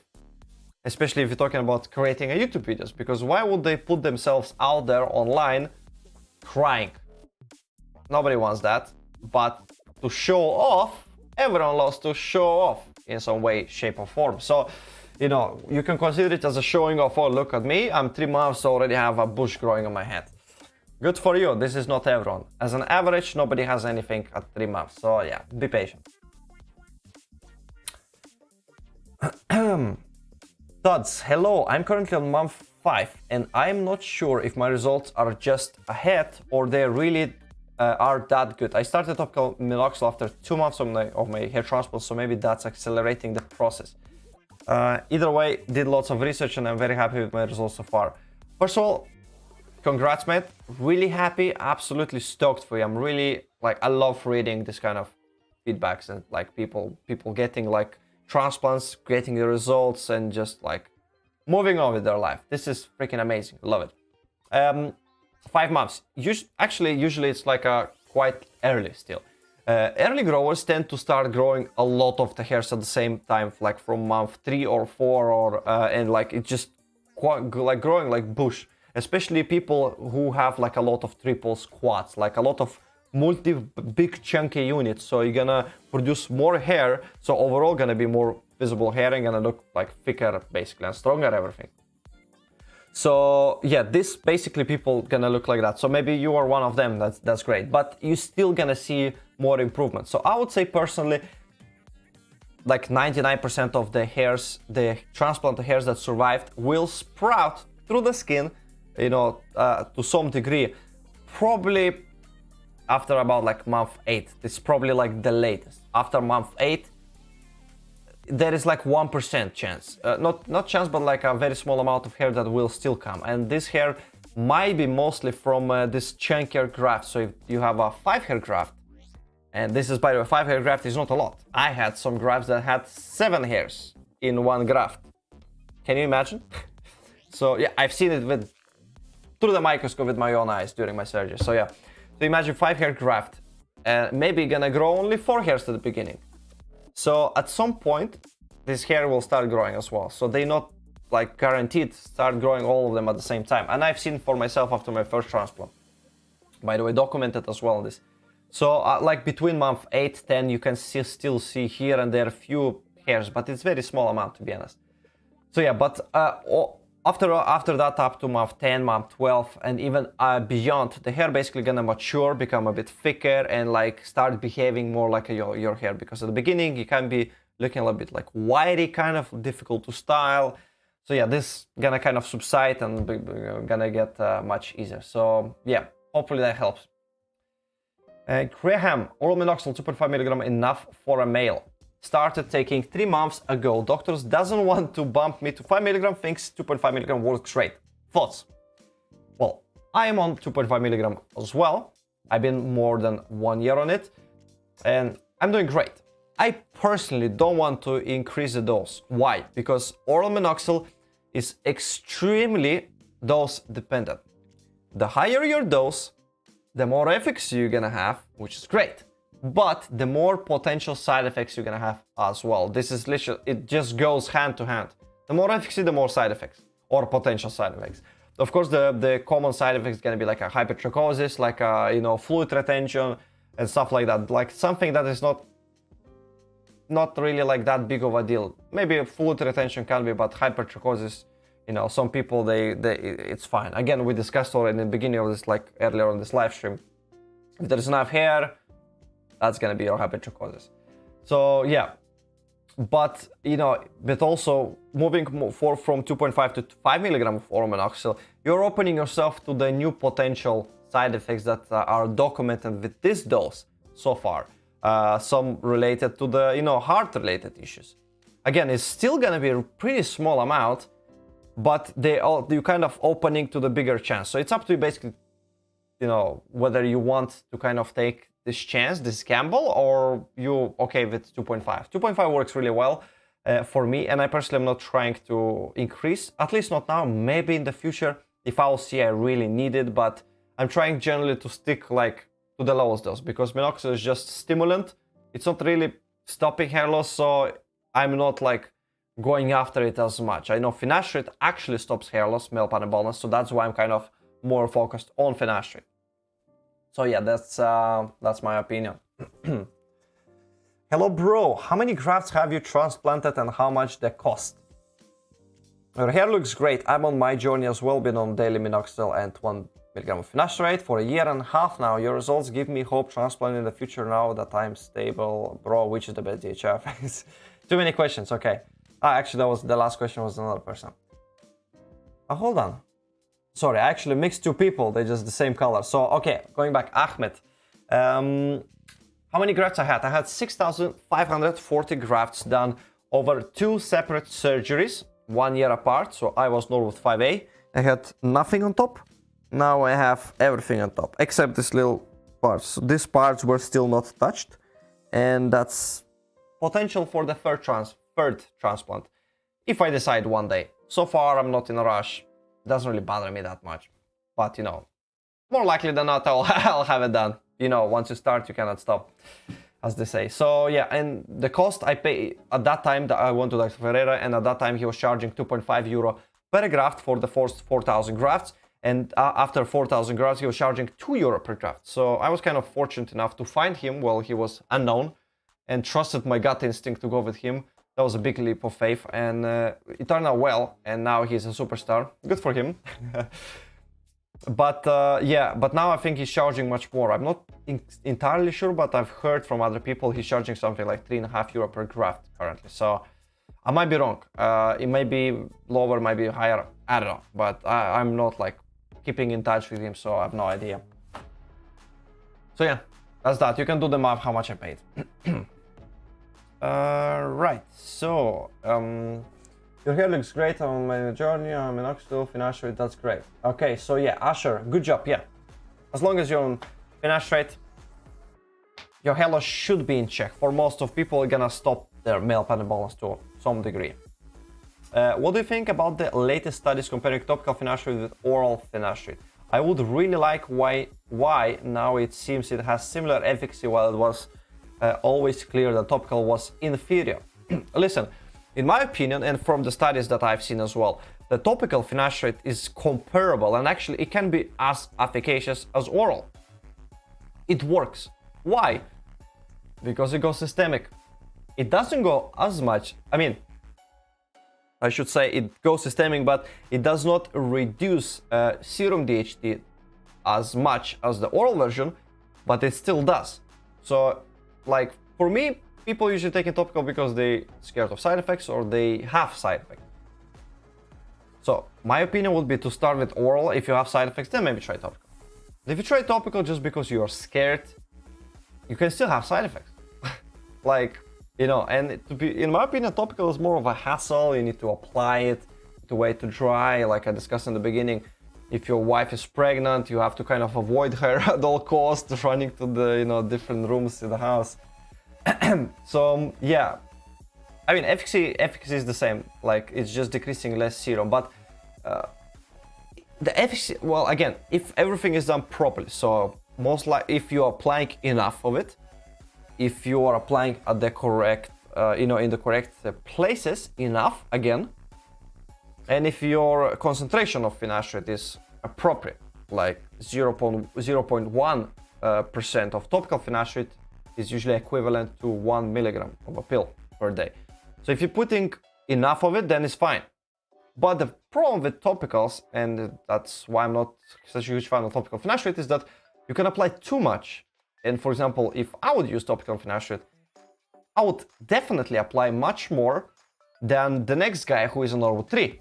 S1: Especially if you're talking about creating a YouTube videos, because why would they put themselves out there online crying? Nobody wants that, but to show off, everyone loves to show off in some way, shape or form. So, you know, you can consider it as a showing off. Oh, look at me, I'm 3 months, already have a bush growing on my head. Good for you, this is not everyone. As an average, nobody has anything at 3 months. So yeah, be patient. Tods, hello, I'm currently on month 5 and I'm not sure if my results are just ahead or they really are that good. I started topical minoxidil after 2 months of my hair transplant, so maybe that's accelerating the process. Either way, did lots of research and I'm very happy with my results so far. First of all, congrats, mate. Really happy, absolutely stoked for you. I'm really, like, I love reading this kind of feedbacks and like people getting like transplants, getting the results and just like moving on with their life. This is freaking amazing. Love it. 5 months. Usually it's like quite early still. Early growers tend to start growing a lot of the hairs at the same time, like from month 3 or 4, or and like it just like growing like bush. Especially people who have like a lot of triples, quads, like a lot of big chunky units. So you're gonna produce more hair. So overall gonna be more visible hair and gonna look like thicker basically and stronger everything. So yeah, this basically people gonna look like that. So maybe you are one of them, that's great. But you still gonna see more improvement. So I would say personally, like 99% of the hairs, the transplanted hairs that survived will sprout through the skin, you know, to some degree, probably after about like month 8. It's probably like the latest. After month 8, there is like 1% chance, not chance, but like a very small amount of hair that will still come. And this hair might be mostly from this chunkier graft. So if you have a 5-hair graft, and this is, by the way, 5-hair graft is not a lot. I had some grafts that had 7 hairs in one graft. Can you imagine? So yeah, I've seen it through the microscope with my own eyes during my surgery. So yeah, so imagine 5-hair graft, maybe gonna grow only 4 hairs at the beginning. So at some point, this hair will start growing as well. So they not like guaranteed start growing all of them at the same time. And I've seen for myself after my first transplant. By the way, documented as well this. So like between month 8, 10, you can still see here and there a few hairs, but it's very small amount to be honest. So yeah, but after that, up to month 10, month 12, and even beyond, the hair basically gonna mature, become a bit thicker, and like start behaving more like your hair. Because at the beginning, you can be looking a little bit like wiry, kind of difficult to style. So yeah, this gonna kind of subside and gonna get much easier. So yeah, hopefully that helps. Graham, oral minoxidil 2.5 milligram enough for a male. Started taking 3 months ago. Doctors doesn't want to bump me to 5 milligram, thinks 2.5 milligram works great. Thoughts? Well, I am on 2.5 milligram as well. I've been more than 1 year on it and I'm doing great. I personally don't want to increase the dose. Why? Because oral minoxidil is extremely dose dependent. The higher your dose, the more efficacy you're gonna have, which is great. But the more potential side effects you're gonna have as well. This is literally, it just goes hand to hand. The more efficacy, the more side effects or potential side effects. Of course, the common side effects is gonna be like a hypertrichosis, like a, you know, fluid retention and stuff like that. Like something that is not really like that big of a deal. Maybe fluid retention can be, but hypertrichosis, you know, some people it's fine. Again, we discussed already in the beginning of this, like earlier on this live stream. If there's enough hair, that's gonna be your hypertrichosis. So yeah, but you know, but also moving from 2.5 to 5 milligram of oral minoxidil, you're opening yourself to the new potential side effects that are documented with this dose so far. Some related to the, you know, heart-related issues. again, it's still gonna be a pretty small amount, but you kind of opening to the bigger chance. So it's up to you basically, you know, whether you want to kind of take this chance, this gamble, or you okay with 2.5. 2.5 works really well for me, and I personally am not trying to increase, at least not now, maybe in the future if I'll see I really need it, but I'm trying generally to stick like to the lowest dose, because minoxidil is just stimulant. It's not really stopping hair loss, so I'm not like going after it as much. I know finasteride actually stops hair loss, male pattern baldness, so that's why I'm kind of more focused on finasteride. So yeah, that's my opinion. Hello bro, how many grafts have you transplanted and how much they cost? Your hair looks great. I'm on my journey as well, been on daily minoxidil and 1 milligram of finasteride for a year and a half now. Your results give me hope transplant in the future now that I'm stable. Bro, which is the best DHR? Too many questions, okay. Actually, that was the last question was another person. Hold on. Sorry, I actually mixed two people. They're just the same color. So, okay, going back, Ahmed. How many grafts I had? I had 6,540 grafts done over 2 separate surgeries, 1 year apart. So I was Norwood 5A. I had nothing on top. Now I have everything on top, except this little parts. So these parts were still not touched. And that's potential for the third transplant, if I decide one day. So far, I'm not in a rush. It doesn't really bother me that much. But, you know, more likely than not, I'll have it done. You know, once you start, you cannot stop, as they say. So, yeah, and the cost I pay at that time, that I went to Dr. Ferreira, and at that time, he was charging 2.5 euro per graft for the first 4,000 grafts. And after 4,000 grafts, he was charging 2 euro per graft. So I was kind of fortunate enough to find him while he was unknown and trusted my gut instinct to go with him. That was a big leap of faith, and it turned out well, and now he's a superstar. Good for him. But yeah, but now I think he's charging much more. I'm not entirely sure, but I've heard from other people he's charging something like 3.5 euro per graft currently. So I might be wrong. It might be lower, might be higher. I don't know. But I'm not like keeping in touch with him, so I have no idea. So yeah, that's that. You can do the math how much I paid. Right, so your hair looks great on my journey. I'm minoxidil, finasteride, that's great. Okay, so yeah, Asher, good job, yeah. As long as you're on finasteride, your hair loss should be in check. For most of people, it's gonna stop their male pattern baldness to some degree. What do you think about the latest studies comparing topical finasteride with oral finasteride? I would really like why now it seems it has similar efficacy while it was always clear that topical was inferior. Listen, in my opinion, and from the studies that I've seen as well, the topical finasteride is comparable, and actually it can be as efficacious as oral. It works. Why? Because it goes systemic. It doesn't go as much, I mean, I should say it goes systemic, but it does not reduce serum DHT as much as the oral version, but it still does. So, like, for me, people usually take it topical because they're scared of side effects or they have side effects. So, my opinion would be to start with oral. If you have side effects, then maybe try topical. If you try topical just because you're scared, you can still have side effects. Like, you know, and to be, in my opinion, topical is more of a hassle. You need to apply it, to wait to dry. Like I discussed in the beginning, if your wife is pregnant, you have to kind of avoid her at all costs, running to the, you know, different rooms in the house. So yeah, I mean, efficacy is the same. Like it's just decreasing less serum, but the efficacy, well, again, if everything is done properly, so most likely if you are applying enough of it, if you are applying at the correct, you know, in the correct places enough, again, and if your concentration of finasteride is appropriate, like 0.1% of topical finasteride is usually equivalent to 1 milligram of a pill per day. So if you're putting enough of it, then it's fine. But the problem with topicals, and that's why I'm not such a huge fan of topical finasteride, is that you can apply too much. And for example, if I would use topical finasteride, I would definitely apply much more than the next guy who is on Norwood 3.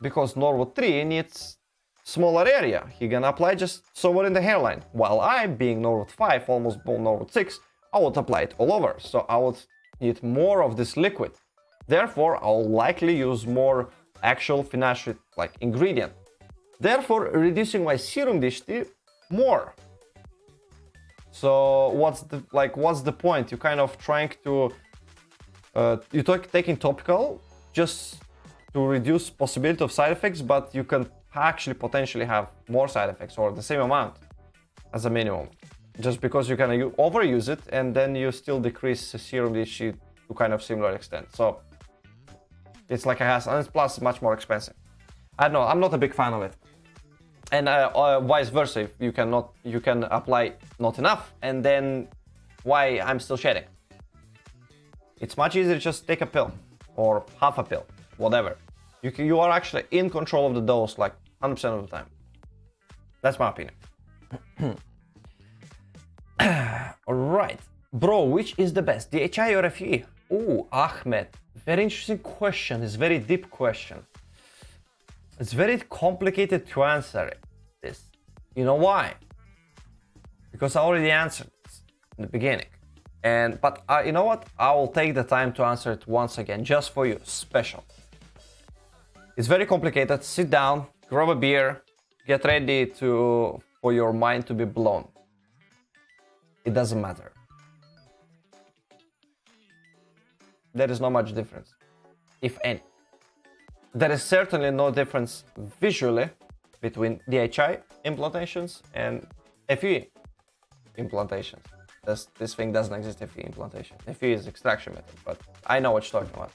S1: Because Norwood 3 needs smaller area. He gonna apply just somewhere in the hairline. While I, being Norwood 5, almost Norwood 6, I would apply it all over. So I would need more of this liquid. Therefore, I'll likely use more actual finasteride like ingredient. Therefore, reducing my serum DHT more. So what's the point? You kind of trying to taking topical just to reduce possibility of side effects, but you can actually potentially have more side effects or the same amount as a minimum, just because you can overuse it and then you still decrease the serum DHT to kind of similar extent. So it's like a hassle, and plus much more expensive. I don't know, I'm not a big fan of it. And vice versa, if you can apply not enough, and then why I'm still shedding. It's much easier to just take a pill or half a pill, whatever. You are actually in control of the dose like 100% of the time. That's my opinion. All right, bro, which is the best, DHI or FE? Ooh, Ahmed, very interesting question. It's very deep question. It's very complicated to answer this. You know why? Because I already answered this in the beginning. But you know what? I will take the time to answer it once again, just for you, special. It's very complicated. Sit down, grab a beer, get ready for your mind to be blown. It doesn't matter. There is not much difference, if any. There is certainly no difference visually between DHI implantations and FE implantations. This thing doesn't exist, FE implantation. FE is extraction method, but I know what you're talking about.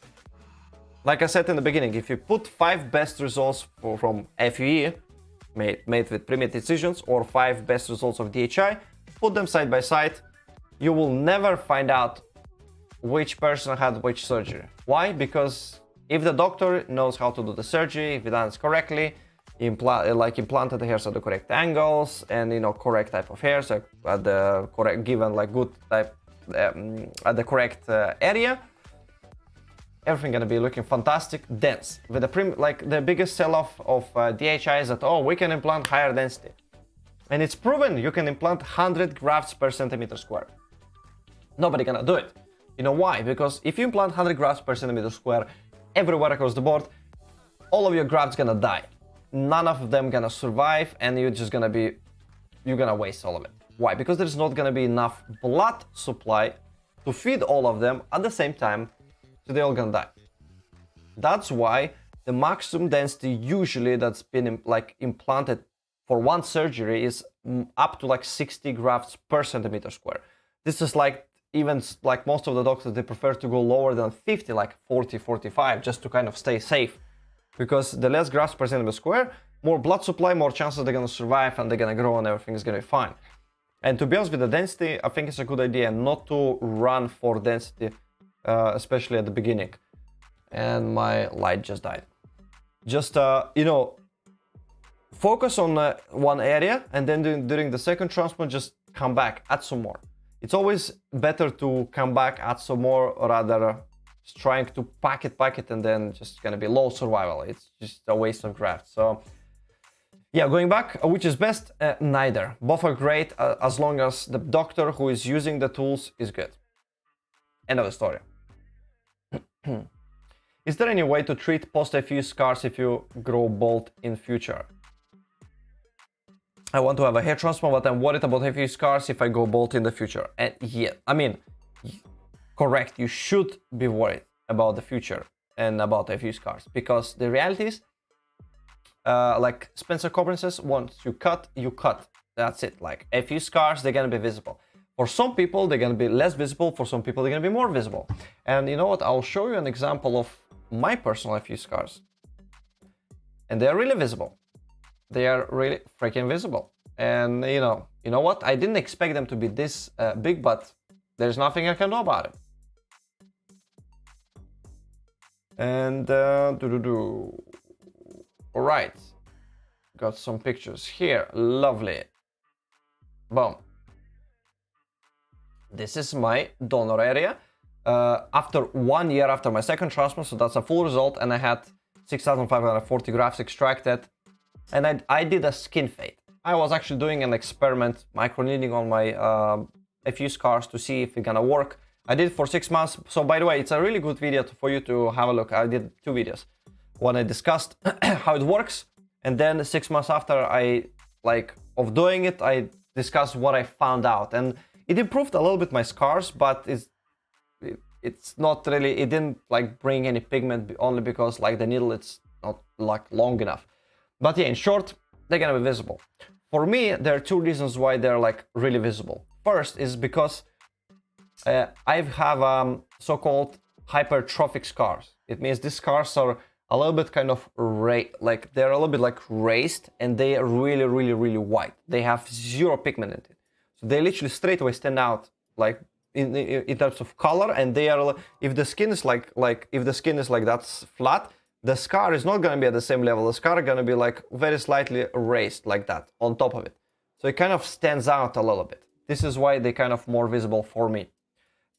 S1: Like I said in the beginning, if you put 5 best results from FE made with pre-made incisions or 5 best results of DHI, put them side by side, you will never find out which person had which surgery. Why? Because if the doctor knows how to do the surgery, if he done it correctly, implanted the hairs at the correct angles and correct type of hairs at the correct given good type at the correct area, everything gonna be looking fantastic, dense. With the biggest sell-off of DHI is that we can implant higher density, and it's proven you can implant 100 grafts per centimeter square. Nobody gonna do it. You know why? Because if you implant 100 grafts per centimeter square everywhere across the board, all of your grafts gonna die. None of them gonna survive, and you're gonna waste all of it. Why? Because there's not gonna be enough blood supply to feed all of them at the same time, so they're all gonna die. That's why the maximum density usually that's been implanted for one surgery is up to 60 grafts per centimeter square. This is even most of the doctors, they prefer to go lower than 50, 40, 45, just to kind of stay safe. Because the less grafts per centimeter square, more blood supply, more chances they're gonna survive and they're gonna grow and everything is gonna be fine. And to be honest with the density, I think it's a good idea not to run for density, especially at the beginning. And my light just died. Just, focus on one area, and then during the second transplant, just come back, add some more. It's always better to come back, add some more, rather trying to pack it, and then just gonna be low survival. It's just a waste of graft. So yeah, going back, which is best? Neither. Both are great as long as the doctor who is using the tools is good. End of the story. Is there any way to treat post-FU scars if you grow bald in future? I want to have a hair transplant, but I'm worried about FU scars if I go bald in the future. And yeah, I mean, correct, you should be worried about the future and about FU scars, because the reality is, like Spencer Coburn says, once you cut, you cut. That's it. FU scars, they're gonna be visible. For some people, they're gonna be less visible. For some people, they're gonna be more visible. And you know what? I'll show you an example of my personal FU scars. And they're really visible. They are really freaking visible. And you know what? I didn't expect them to be this big, but there's nothing I can do about it. And all right, got some pictures here. Lovely. Boom. This is my donor area. After 1 year after my second transplant, so that's a full result, and I had 6,540 grafts extracted. And I did a skin fade. I was actually doing an experiment, microneedling on my FU scars to see if it's gonna work. I did it for 6 months. So by the way, it's a really good video for you to have a look. I did 2 videos. One I discussed how it works, and then 6 months after of doing it, I discussed what I found out, and it improved a little bit my scars, but it's not really, it didn't like bring any pigment, only because like the needle, it's not like long enough. But yeah, in short, they're gonna be visible. For me, there are 2 reasons why they're like really visible. First is because I have so-called hypertrophic scars. It means these scars are a little bit kind of they're a little bit like raised, and they are really, really, really white. They have 0 pigment in it. So they literally straight away stand out like in terms of color, and they are, if the skin is like if the skin is like that's flat, the scar is not going to be at the same level. The scar is going to be like very slightly raised like that on top of it. So it kind of stands out a little bit. This is why they kind of more visible for me.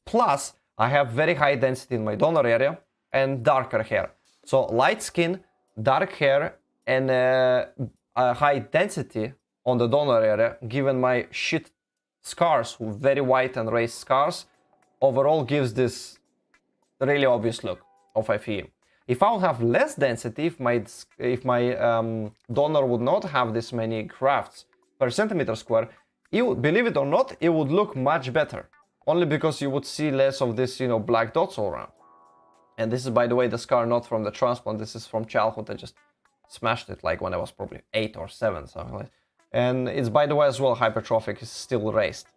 S1: Plus, I have very high density in my donor area and darker hair. So light skin, dark hair, and a high density on the donor area, given my shit scars, very white and raised scars, overall gives this really obvious look of FE. If I would have less density, if my donor would not have this many grafts per centimeter square, believe it or not, it would look much better. Only because you would see less of this, you know, black dots all around. And this is, by the way, the scar not from the transplant. This is from childhood. I just smashed it like when I was probably 8 or 7, something like that. And it's, by the way, as well, hypertrophic, is still raised.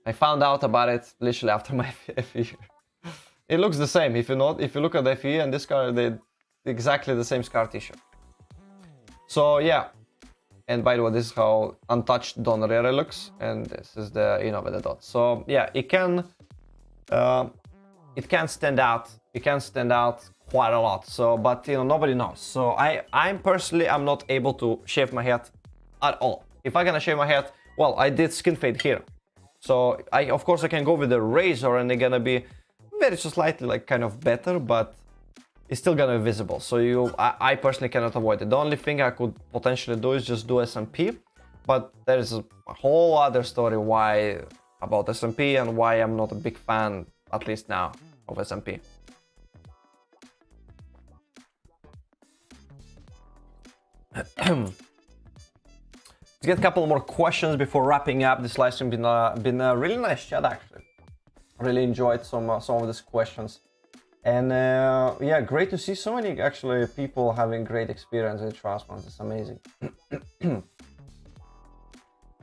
S1: I found out about it literally after my FE. It looks the same. If you look at the FE and this scar, they're exactly the same scar tissue. So yeah. And by the way, this is how untouched donor area looks, and this is the, you know, with the dots. So yeah, it can stand out. It can stand out quite a lot. So, but you know, nobody knows. So I'm personally, I'm not able to shave my head at all. If I'm gonna shave my head, well, I did skin fade here. So of course I can go with the razor, and they're gonna be very slightly like kind of better, but it's still gonna be visible. So I personally cannot avoid it. The only thing I could potentially do is just do SMP, but there is a whole other story about SMP and why I'm not a big fan, at least now, of SMP. Let's get a couple more questions before wrapping up. This live stream been a really nice chat, actually. Really enjoyed some of these questions. And yeah, great to see so many actually people having great experience with transplants. It's amazing.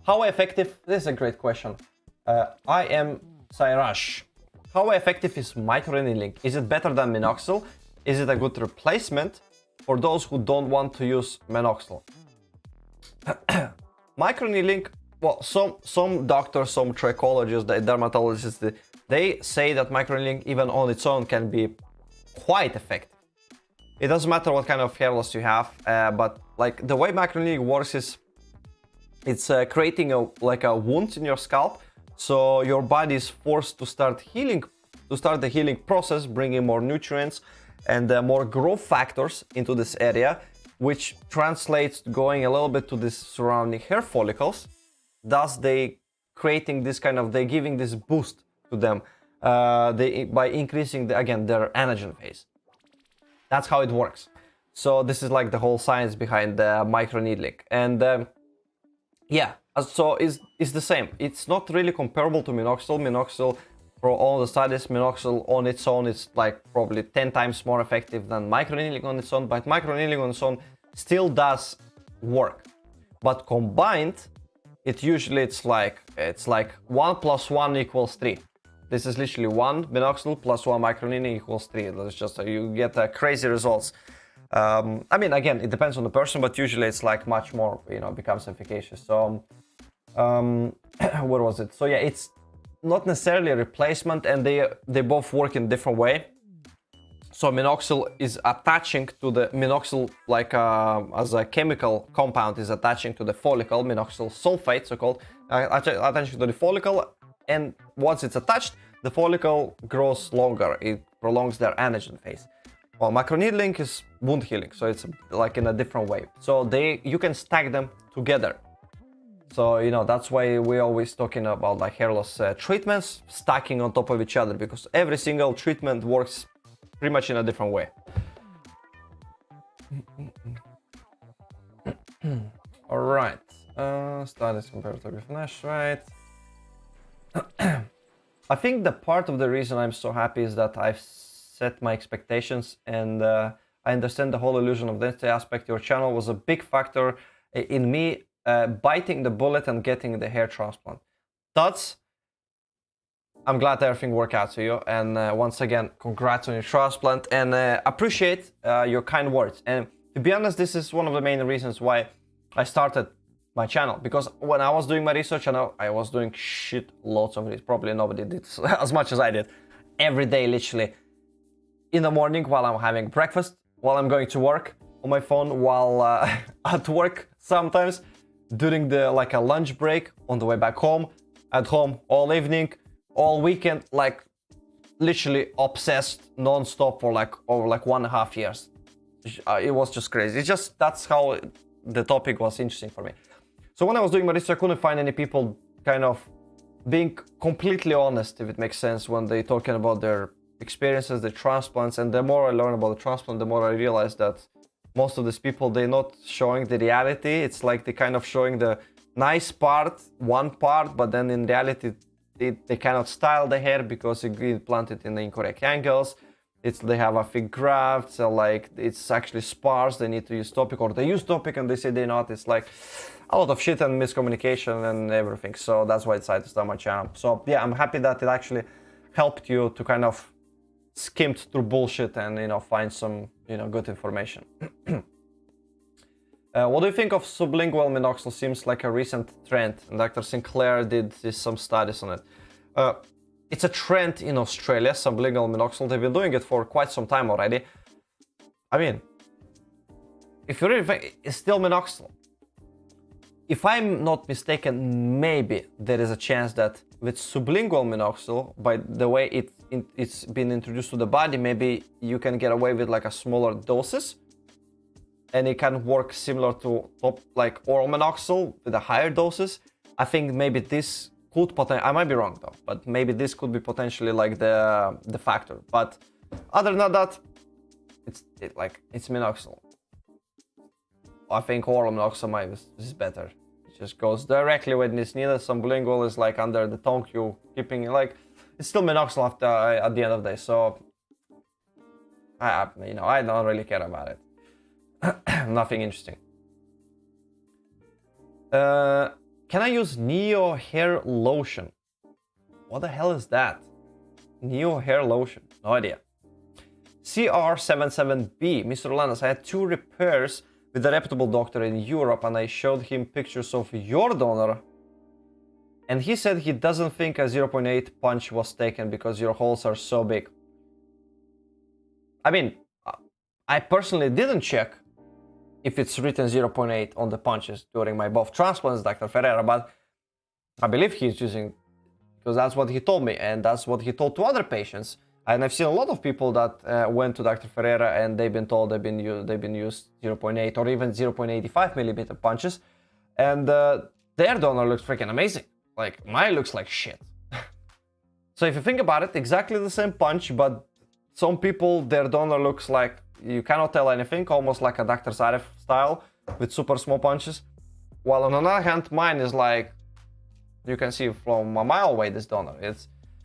S1: How effective? This is a great question. I am Sairash. How effective is microneedling? Is it better than minoxidil? Is it a good replacement for those who don't want to use minoxidil? Microneedling. Well, some doctors, some trichologists, the dermatologists, they say that microneedling even on its own can be quite effective. It doesn't matter what kind of hair loss you have, but like the way microneedling works is it's creating a wound in your scalp, so your body is forced to start healing, to start the healing process, bringing more nutrients and more growth factors into this area, which translates to going a little bit to the surrounding hair follicles. Thus, they giving this boost to them by increasing their anagen phase. That's how it works. So this is like the whole science behind the microneedling. And yeah, so it's the same. It's not really comparable to minoxidil. Minoxidil, for all the studies, minoxidil on its own is like probably 10 times more effective than microneedling on its own. But microneedling on its own still does work. But combined, it's like 1 + 1 = 3. This is literally 1 minoxidil + 1 microneedling equals 3. That's just you get crazy results. I mean, again, it depends on the person, but usually it's like much more, becomes efficacious. So, where was it? So yeah, it's not necessarily a replacement, and they both work in a different way. So minoxidil is attaching to the minoxidil, as a chemical compound, is attaching to the follicle, minoxidil sulfate, so-called, attaching to the follicle, and once it's attached, the follicle grows longer. It prolongs their anagen phase. Well, microneedling is wound healing, so it's like in a different way. So you can stack them together. So, you know, that's why we're always talking about like hair loss treatments stacking on top of each other, because every single treatment works pretty much in a different way. All right, status compared to Topical Finasteride. I think the part of the reason I'm so happy is that I've set my expectations, and I understand the whole illusion of density aspect. Your channel was a big factor in me biting the bullet and getting the hair transplant. I'm glad everything worked out to you, and once again, congrats on your transplant, and appreciate your kind words. And to be honest, this is one of the main reasons why I started my channel, because when I was doing my research, I was doing shit loads of it. Probably nobody did as much as I did. Every day, literally, in the morning while I'm having breakfast, while I'm going to work, on my phone, while at work sometimes, during the like a lunch break, on the way back home, at home all evening, all weekend, like literally obsessed non-stop for like over like 1.5 years. It was just crazy. It's just, that's how the topic was interesting for me. So when I was doing my research, I couldn't find any people kind of being completely honest, if it makes sense, when they talking about their experiences, the transplants. And the more I learn about the transplant, the more I realize that most of these people, they're not showing the reality. It's like they kind of showing the nice part, one part, but then in reality, they cannot style the hair because it implanted in the incorrect angles. They have a fake graft, so like it's actually sparse. They need to use Topic, or they use Topic and they say they're not. It's like a lot of shit and miscommunication and everything. So that's why I decided to start my channel. So yeah, I'm happy that it actually helped you to kind of skim through bullshit and, you know, find some, you know, good information. What do you think of sublingual minoxidil? Seems like a recent trend, and Dr. Sinclair did some studies on it. It's a trend in Australia, sublingual minoxidil. They've been doing it for quite some time already. I mean, if you really think, it's still minoxidil. If I'm not mistaken, maybe there is a chance that with sublingual minoxidil, by the way it's been introduced to the body, maybe you can get away with like a smaller doses, and it can work similar to like oral minoxidil with the higher doses. I think maybe this could potentially, I might be wrong though, but maybe this could be potentially like the factor. But other than that, it's minoxidil. I think oral minoxidil is better. It just goes directly when it's needed. Sublingual is like under the tongue, you keeping it like, it's still minoxidil after at the end of the day. So I don't really care about it. Nothing interesting. Can I use Neo Hair Lotion? What the hell is that? Neo Hair Lotion? No idea. CR77B, Mr. Rolandas, I had 2 repairs with a reputable doctor in Europe, and I showed him pictures of your donor, and he said he doesn't think a 0.8 punch was taken because your holes are so big. I mean, I personally didn't check if it's written 0.8 on the punches during my both transplants, Dr. Ferreira, but I believe he's using, because that's what he told me, and that's what he told to other patients. And I've seen a lot of people that went to Dr. Ferreira and they've been told they've been used 0.8 or even 0.85 millimeter punches, and their donor looks freaking amazing. Like mine looks like shit. So if you think about it, exactly the same punch, but some people, their donor looks like, you cannot tell anything, almost like a Dr. Zaref style with super small punches. While on the other hand, mine is like, you can see from a mile away this donor.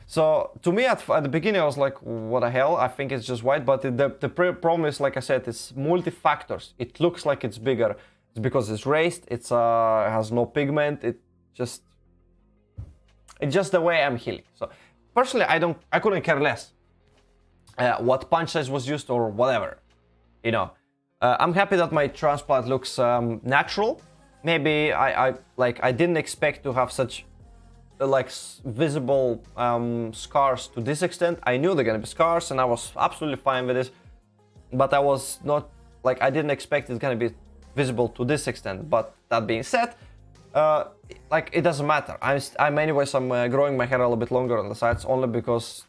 S1: So to me at the beginning I was like, what the hell? I think it's just white, but the problem is, like I said, it's multi-factors. It looks like it's bigger. It's because it's raised, it has no pigment, it's just the way I'm healing. So personally, I couldn't care less what punch size was used or whatever. You know, I'm happy that my transplant looks natural. Maybe I didn't expect to have such like visible scars to this extent. I knew they're gonna be scars, and I was absolutely fine with this. But I was not like, I didn't expect it's gonna be visible to this extent. But that being said, like it doesn't matter. I'm growing my hair a little bit longer on the sides only because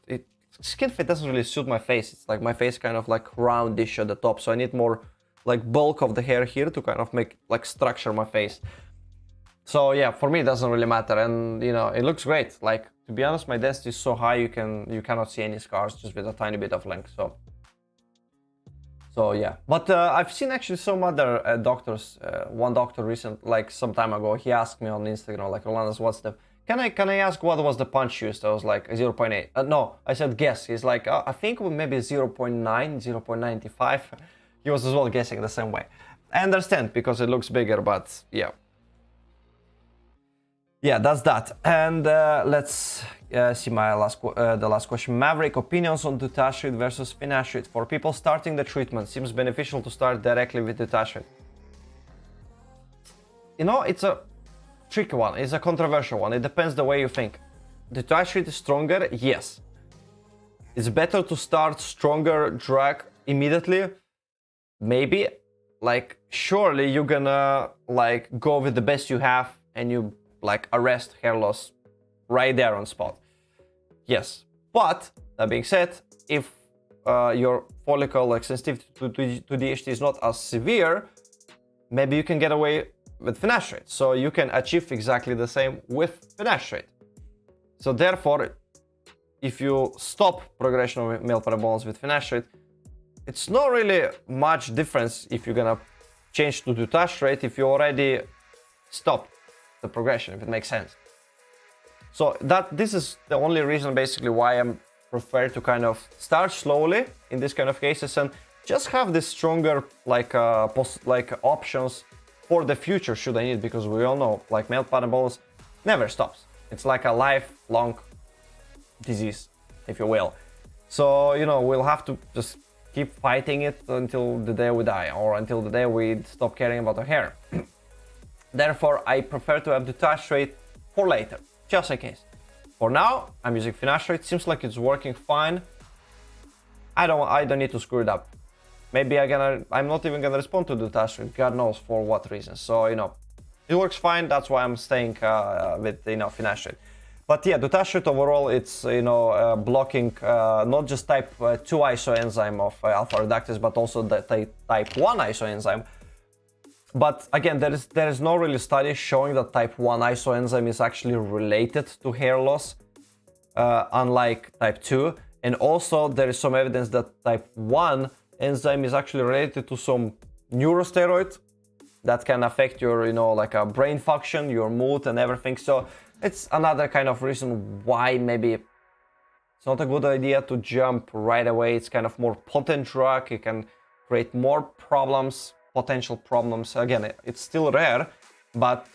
S1: skin fit doesn't really suit my face. It's like my face kind of like roundish at the top, so I need more like bulk of the hair here to kind of make like structure my face. So yeah, for me it doesn't really matter, and you know, it looks great. Like, to be honest, my density is so high you cannot see any scars just with a tiny bit of length. So yeah, but I've seen actually some other doctors. One doctor like some time ago, he asked me on Instagram, like, Rolandas, what's the can I ask what was the punch used? I was like 0.8. No, I said guess. He's like, I think maybe 0.9, 0.95. He was as well guessing the same way. I understand because it looks bigger, but yeah. Yeah, that's that. And let's see my the last question. Maverick, opinions on dutasteride versus finasteride. For people starting the treatment, seems beneficial to start directly with dutasteride. You know, it's a tricky one. It's a controversial one. It depends the way you think. Dutasteride is stronger, yes. It's better to start stronger drug immediately. Maybe, like, surely you're gonna like go with the best you have and you like arrest hair loss right there on spot. Yes, but that being said, if your follicle like sensitivity to DHT is not as severe, maybe you can get away with finasteride. So you can achieve exactly the same with finasteride. So therefore, if you stop progression of male pattern baldness with finasteride, it's not really much difference if you're gonna change to dutasteride if you already stopped the progression, if it makes sense. So this is the only reason basically why I'm prefer to kind of start slowly in this kind of cases and just have this stronger like options for the future should I need, because we all know like male pattern baldness never stops. It's like a lifelong disease, if you will. So, you know, we'll have to just keep fighting it until the day we die or until the day we stop caring about our hair. Therefore, I prefer to have dutasteride for later, just in case. For now, I'm using finasteride. Seems like it's working fine. I don't need to screw it up. Maybe I'm not even gonna respond to dutasteride. God knows for what reason. So, you know, it works fine. That's why I'm staying with, you know, finasteride. But yeah, dutasteride overall, it's, you know, blocking not just type 2 isoenzyme of alpha reductase, but also the type 1 isoenzyme. But again, there is no really study showing that type 1 isoenzyme is actually related to hair loss, unlike type 2. And also there is some evidence that type 1 enzyme is actually related to some neurosteroid that can affect your, you know, like a brain function, your mood and everything. So it's another kind of reason why maybe it's not a good idea to jump right away. It's kind of more potent drug. It can create more problems, potential problems. Again, it's still rare, but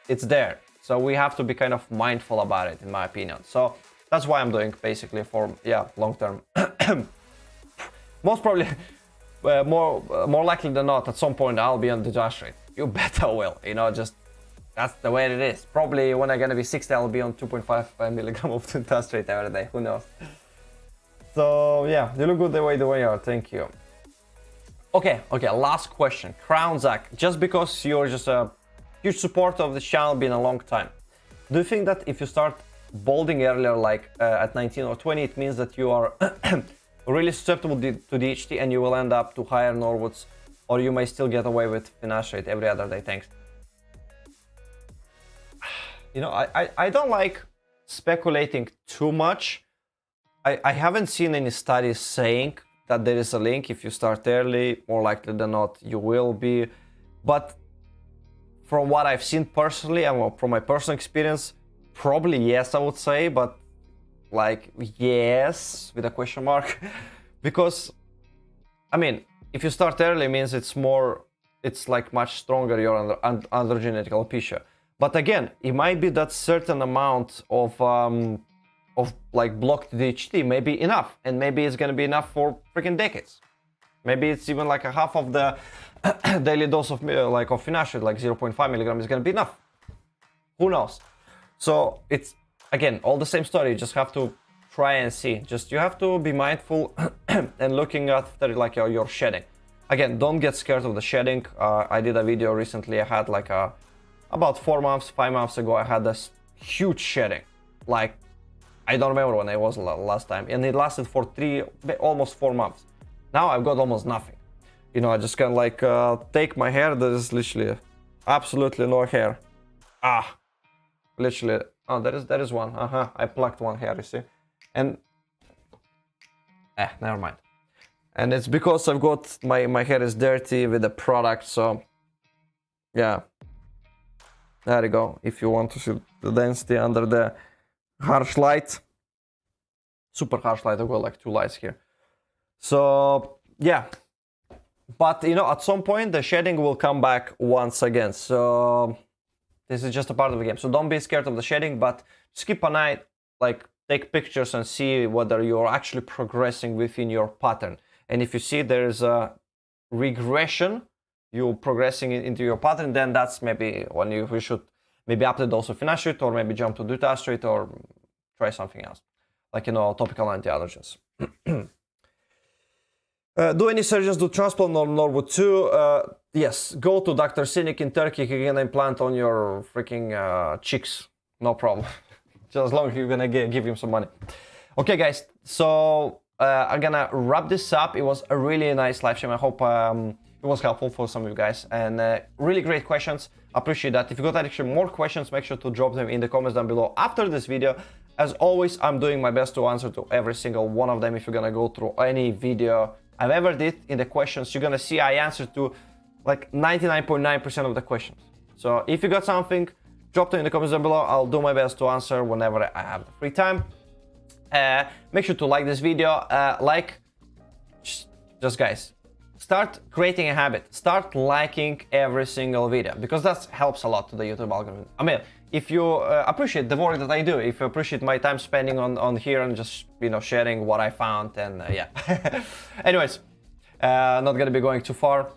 S1: it's there. So we have to be kind of mindful about it, in my opinion. So that's why I'm doing basically for, yeah, long term. Most probably, more likely than not, at some point I'll be on dutasteride. You bet I will, you know, just that's the way it is. Probably when I'm gonna be 60, I'll be on 2.5 milligram of dutasteride every day, who knows. So yeah, you look good the way you are, thank you. Okay, last question. Crown Zach, just because you're just a huge supporter of the channel, been a long time. Do you think that if you start balding earlier, like at 19 or 20, it means that you are really susceptible to DHT and you will end up to higher Norwoods, or you may still get away with finasteride every other day? Thanks. You know, I don't like speculating too much. I haven't seen any studies saying that there is a link. If you start early, more likely than not, you will be. But from what I've seen personally and from my personal experience, probably yes, I would say, but like yes, with a question mark. Because, I mean, if you start early, means it's like much stronger, your androgenetic alopecia. But again, it might be that certain amount of like blocked DHT may be enough, and maybe it's gonna be enough for freaking decades. Maybe it's even like a half of the daily dose of finasteride, like 0.5 milligram, is gonna be enough. Who knows? So it's again all the same story. You just have to try and see. Just you have to be mindful and looking after like your shedding. Again, don't get scared of the shedding. I did a video recently. I had like about 5 months ago, I had this huge shedding. Like, I don't remember when it was last time, and it lasted for almost 4 months. Now I've got almost nothing. You know, I just can like take my hair. There's literally absolutely no hair Literally. Oh, there is one. I plucked one hair, you see. And never mind. And it's because I've got my hair is dirty with the product, so yeah. There you go. If you want to see the density under the harsh light, super harsh light, I've got like 2 lights here. So yeah, but you know, at some point the shading will come back once again. So this is just a part of the game. So don't be scared of the shading, but just keep an eye, like take pictures and see whether you're actually progressing within your pattern. And if you see there's a regression, you're progressing into your pattern, then that's maybe when we should maybe update also finasteride, or maybe jump to dutasteride, or try something else, like, you know, topical anti-allergens. Do any surgeons do transplant or Norwood too? Yes, go to Dr. Sinik in Turkey. He's gonna implant on your freaking cheeks, no problem. Just as long as you're gonna give him some money. Okay, guys, so I'm gonna wrap this up. It was a really nice live stream. I hope it was helpful for some of you guys, and really great questions. Appreciate that. If you got actually more questions, make sure to drop them in the comments down below after this video. As always, I'm doing my best to answer to every single one of them. If you're gonna go through any video I've ever did in the questions, you're gonna see I answered to like 99.9% of the questions. So if you got something, drop them in the comments down below. I'll do my best to answer whenever I have the free time. Make sure to like this video. Just guys, start creating a habit. Start liking every single video, because that helps a lot to the YouTube algorithm. I mean, if you appreciate the work that I do, if you appreciate my time spending on here and just, you know, sharing what I found, and yeah. Anyways, not gonna be going too far.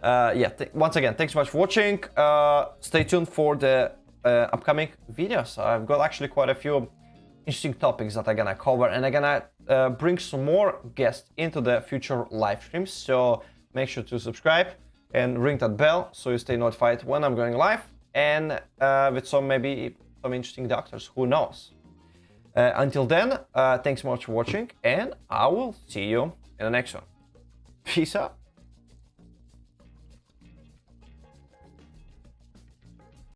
S1: Yeah, once again, thanks so much for watching. Stay tuned for the upcoming videos. I've got actually quite a few interesting topics that I'm gonna cover, and I'm gonna bring some more guests into the future live streams. So make sure to subscribe and ring that bell so you stay notified when I'm going live, and with maybe some interesting doctors, who knows. Until then, thanks so much for watching, and I will see you in the next one. Peace out.